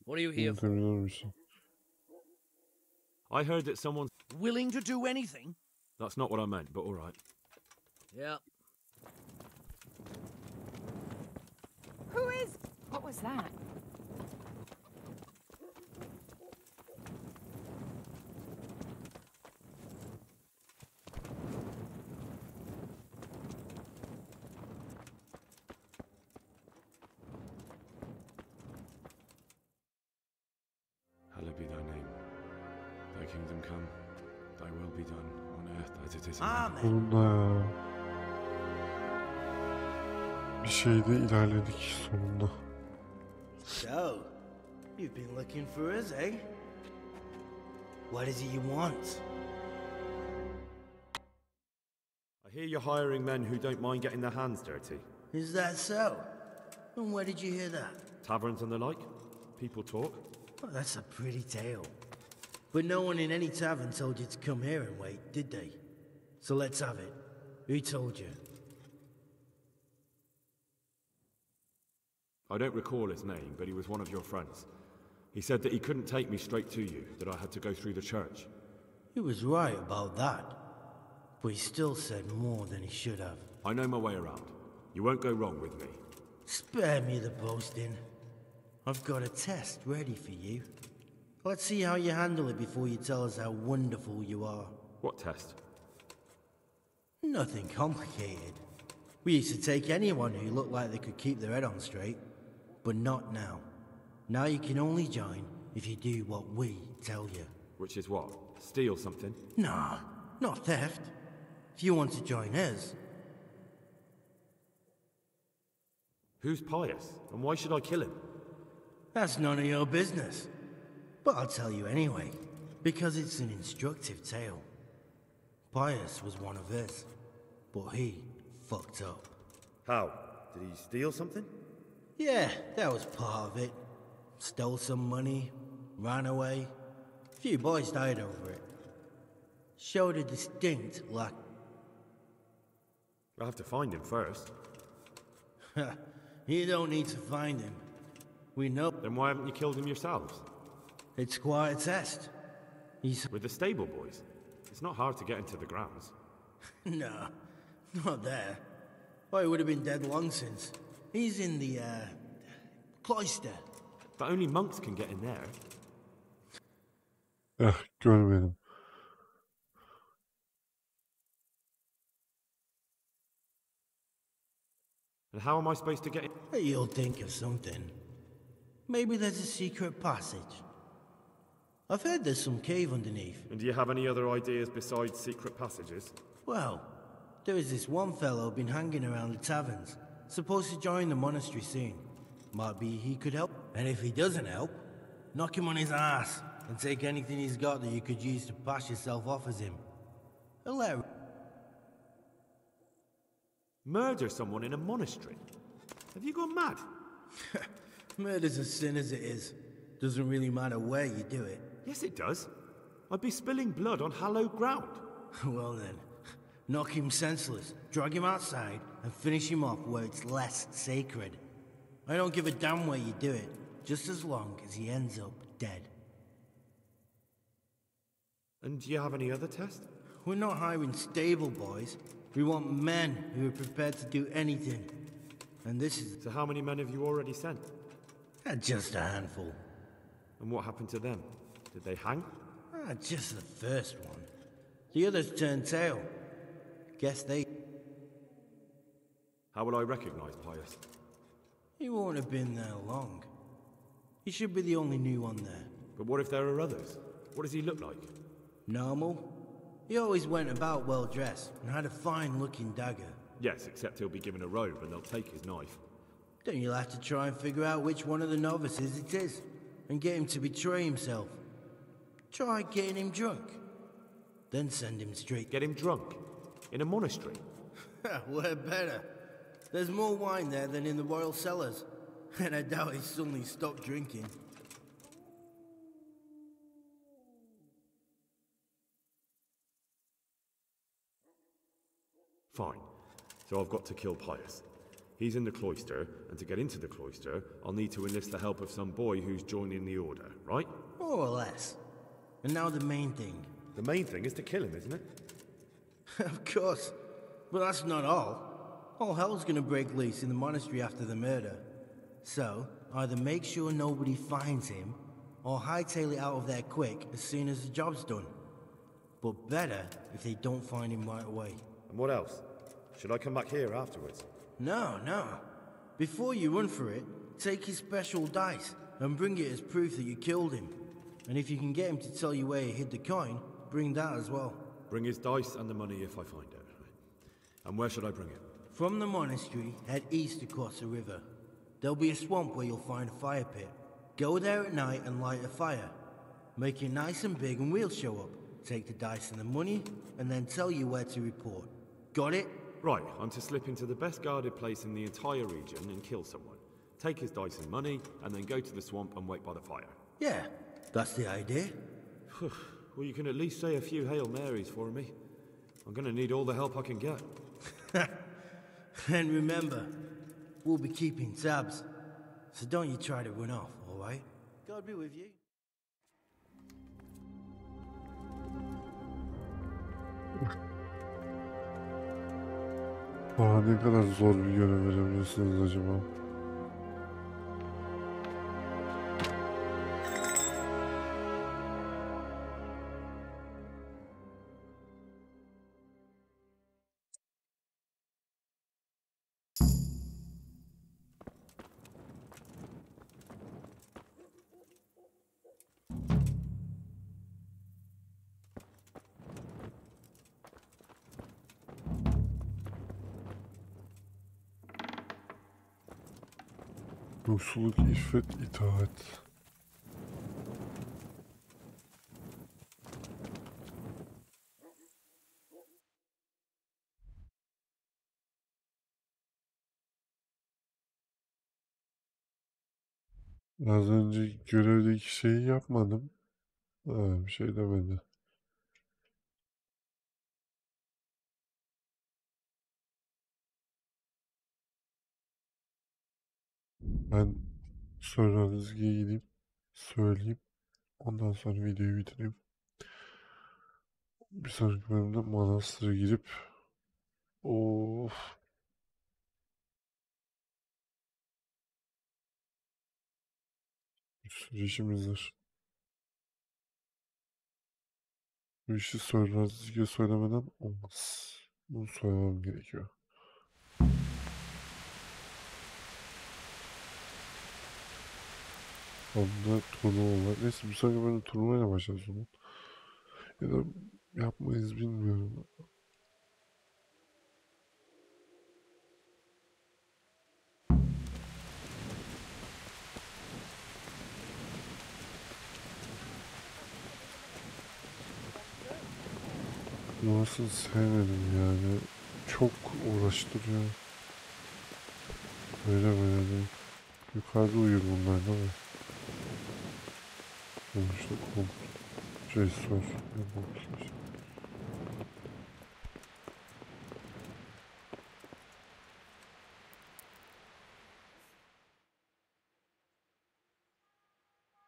What are you here for? I heard that someone's... Willing to do anything? That's not what I meant, but all right. Yeah. Who is... What was that? Hallowed be thy name. Thy kingdom come. Thy will be done on earth as it is in Amen. heaven. Sonunda ya. Bir şeyde ilerledik sonunda. So, you've been looking for us, eh? What is it you want? I hear you're hiring men who don't mind getting their hands dirty. Is that so? And where did you hear that? Taverns and the like. People talk. Oh, that's a pretty tale. But no one in any tavern told you to come here and wait, did they? So let's have it. Who told you? I don't recall his name, but he was one of your friends. He said that he couldn't take me straight to you, that I had to go through the church. He was right about that. But he still said more than he should have. I know my way around. You won't go wrong with me. Spare me the boasting. I've got a test ready for you. Let's see how you handle it before you tell us how wonderful you are. What test? Nothing complicated. We used to take anyone who looked like they could keep their head on straight. But not now. Now you can only join if you do what we tell you. Which is what? Steal something? Nah, not theft. If you want to join us. Who's pious? And why should I kill him? That's none of your business. But I'll tell you anyway, because it's an instructive tale. Pius was one of us, but he fucked up. How? Did he steal something? Yeah, that was part of it. Stole some money, ran away. A few boys died over it. Showed a distinct lack. I'll have to find him first. You don't need to find him. We know. Then why haven't you killed him yourselves? It's quite a test. He's... With the stable boys? It's not hard to get into the grounds. No, not there. Oh, he would have been dead long since. He's in the, cloister. But only monks can get in there. Görmedim. And how am I supposed to get in? You'll think of something. Maybe there's a secret passage. I've heard there's some cave underneath. And do you have any other ideas besides secret passages? Well, there is this one fellow been hanging around the taverns, supposed to join the monastery soon. Might be he could help. And if he doesn't help, knock him on his ass and take anything he's got that you could use to pass yourself off as him. Hilarious. Murder someone in a monastery? Have you gone mad? Murder's a sin as it is. Doesn't really matter where you do it. Yes, it does. I'd be spilling blood on hallowed ground. Well then, knock him senseless, drag him outside, and finish him off where it's less sacred. I don't give a damn where you do it, just as long as he ends up dead. And do you have any other tests? We're not hiring stable boys. We want men who are prepared to do anything. And this is... So how many men have you already sent? Just a handful. And what happened to them? Did they hang? Just the first one. The others turned tail. Guess they... How will I recognize Pius? He won't have been there long. He should be the only new one there. But what if there are others? What does he look like? Normal. He always went about well dressed and had a fine looking dagger. Yes, except he'll be given a robe and they'll take his knife. Then you'll have to try and figure out which one of the novices it is and get him to betray himself. Try getting him drunk. Then send him straight. Get him drunk? In a monastery? We're better. There's more wine there than in the royal cellars. And I doubt he suddenly stopped drinking. Fine. So I've got to kill Pius. He's in the cloister, and to get into the cloister, I'll need to enlist the help of some boy who's joining the order, right? More or less. And now the main thing. The main thing is to kill him, isn't it? Of course. But that's not all. All hell's gonna break loose in the monastery after the murder. So, either make sure nobody finds him, or hightail it out of there quick as soon as the job's done. But better if they don't find him right away. And what else? Should I come back here afterwards? No. Before you run for it, take his special dice and bring it as proof that you killed him. And if you can get him to tell you where he hid the coin, bring that as well. Bring his dice and the money if I find it. And where should I bring it? From the monastery, head east across the river. There'll be a swamp where you'll find a fire pit. Go there at night and light a fire. Make it nice and big and we'll show up. Take the dice and the money, and then tell you where to report. Got it? Right, I'm to slip into the best guarded place in the entire region and kill someone. Take his dice and money, and then go to the swamp and wait by the fire. Yeah, that's the idea. Well, you can at least say a few Hail Marys for me. I'm gonna need all the help I can get. And remember, we'll be keeping tabs. So don't you try to run off, alright? God be with you. Daha ne kadar zor bir görev verebilirsiniz acaba? Yoksulluk, iffet, itaat. Az önce görevdeki şeyi yapmadım. Bir şey demedi. Ben sonra Rızgı'ya gideyim, söyleyeyim. Ondan sonra videoyu bitireyim. Bir sonraki bölümde manastıra girip of işimizdir. Bu işi Razzi'ye söylemeden olmaz. Bunu söylemem gerekiyor. Onda turnuva var. Neyse bir sonraki bölüm turnuvayla başlarız o zaman. Ya da yapmayız bilmiyorum. Turnuvasını sevmedim yani. Çok uğraştırıyor. Böyle de. Yukarıda uyur bunlar değil mi? Sonuçta sor. Yapmamışlar.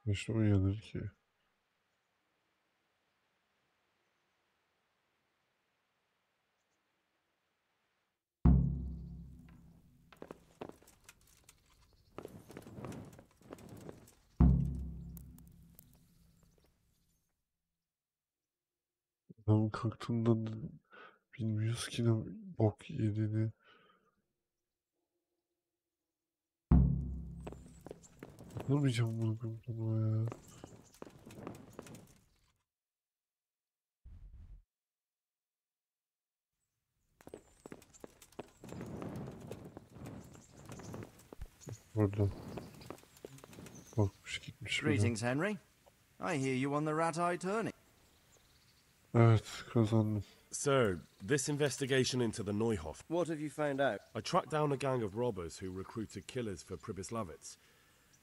İşte uyanır ki. Adamın kalktığından bilmiyoruz ki ne bok yediğini. Anlamayacağım bunu ya. Orada. Bakmış gitmiş. Greetings, Henry. I hear you won the rat-eye tourney. Evet, kazandım. Sir, this investigation into the Neuhof. What have you found out? I tracked down a gang of robbers who recruited killers for Pribyslavitz.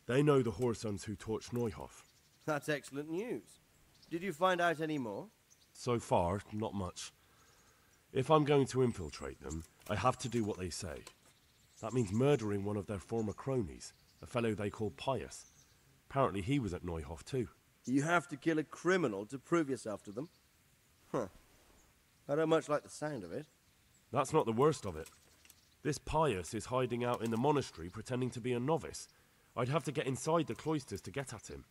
They know the whoresons who torched Neuhof. That's excellent news. Did you find out any more? So far, not much. If I'm going to infiltrate them, I have to do what they say. That means murdering one of their former cronies, a fellow they call Pius. Apparently he was at Neuhof too. You have to kill a criminal to prove yourself to them? Huh. I don't much like the sound of it. That's not the worst of it. This Pius is hiding out in the monastery pretending to be a novice. I'd have to get inside the cloisters to get at him.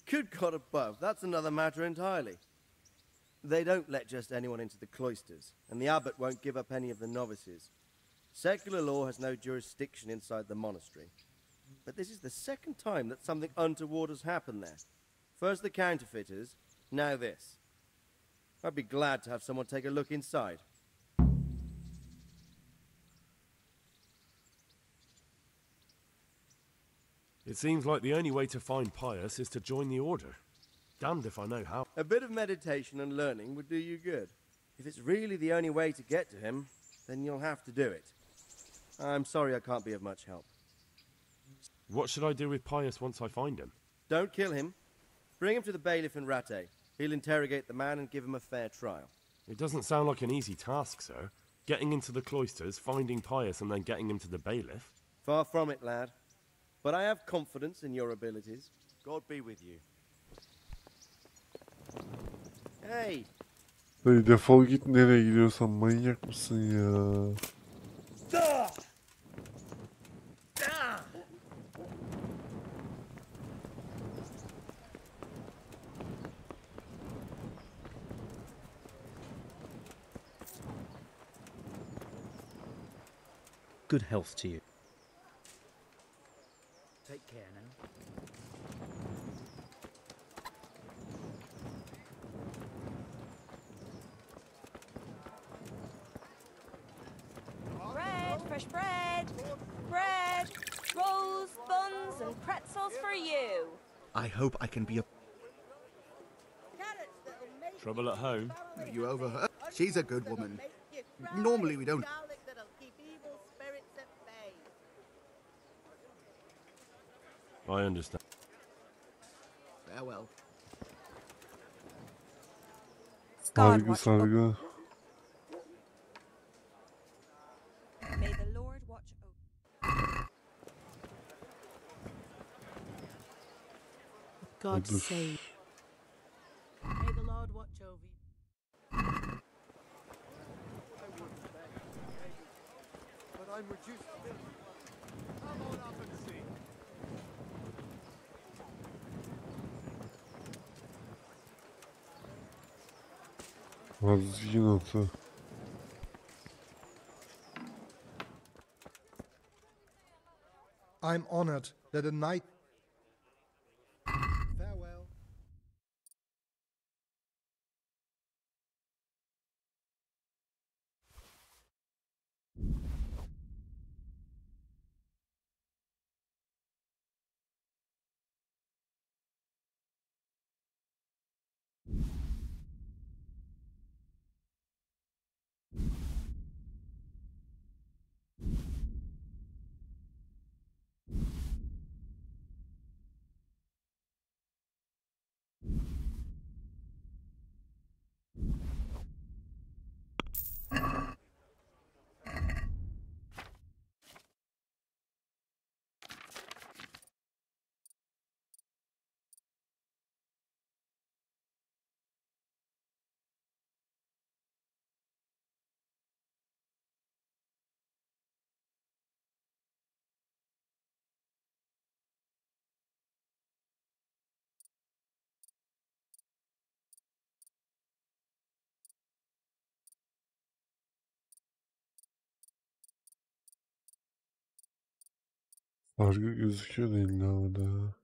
Good God above, that's another matter entirely. They don't let just anyone into the cloisters, and the abbot won't give up any of the novices. Secular law has no jurisdiction inside the monastery. But this is the second time that something untoward has happened there. First the counterfeiters, now this. I'd be glad to have someone take a look inside. It seems like the only way to find Pius is to join the order. Damned if I know how. A bit of meditation and learning would do you good. If it's really the only way to get to him, then you'll have to do it. I'm sorry I can't be of much help. What should I do with Pius once I find him? Don't kill him. Bring him to the bailiff in Rattay. He'll interrogate the man and give him a fair trial. It doesn't sound like an easy task, sir. Getting into the cloisters, finding Pius, and then getting him to the bailiff. Far from it, lad. But I have confidence in your abilities. God be with you. Hey! Dayı defol git, nereye gidiyorsan, manyak mısın ya? Good health to you. Take care now. Bread, fresh bread. Bread, rolls, buns, and pretzels for you. I hope I can be a... Trouble at home? You overheard? She's a good woman. Normally we don't... I understand. Farewell. Sargı sargı. May the Lord watch over. God save. May the Lord watch over you. But I'm reduced. Come on up and see. Hazinatı. I'm honored that a knight... Farewell. Sargı gözüküyor da illa orada.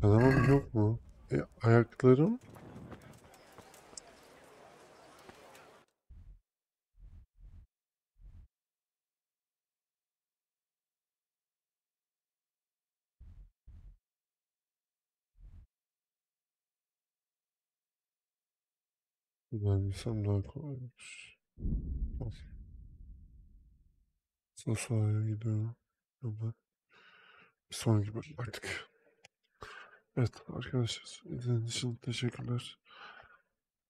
Kanamam yok mu? Ayaklarım? Ben bilsem daha kolaymış. Sasau'ya gidiyorum. Ama bir sonraki bölüm artık. Evet arkadaşlar, izlediğiniz için teşekkürler.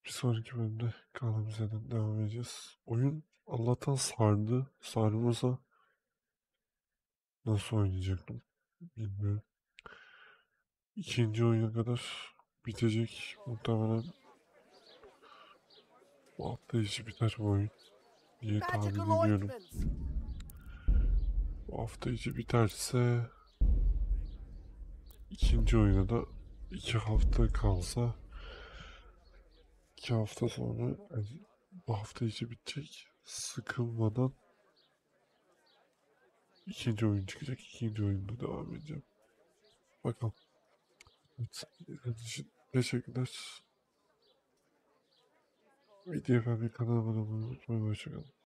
Bir sonraki bölümde kaldığımız yerden devam edeceğiz. Oyun Allah'tan sardı. Sarmasa nasıl oynayacaktım bilmiyorum. İkinci oyuna kadar bitecek muhtemelen. Bu hafta içi biter bu oyun diye tahmin ediyorum. Bu hafta içi biterse ikinci oyuna da 2 hafta kalsa 2 hafta sonra yani bu hafta içi bitecek. Sıkılmadan ikinci oyun çıkacak. İkinci oyunda devam edeceğim. Bakalım. Evet, izlediğiniz için teşekkürler. Videoyu beğenmeyi, kanalıma abone olmayı unutmayın. Hoşçakalın.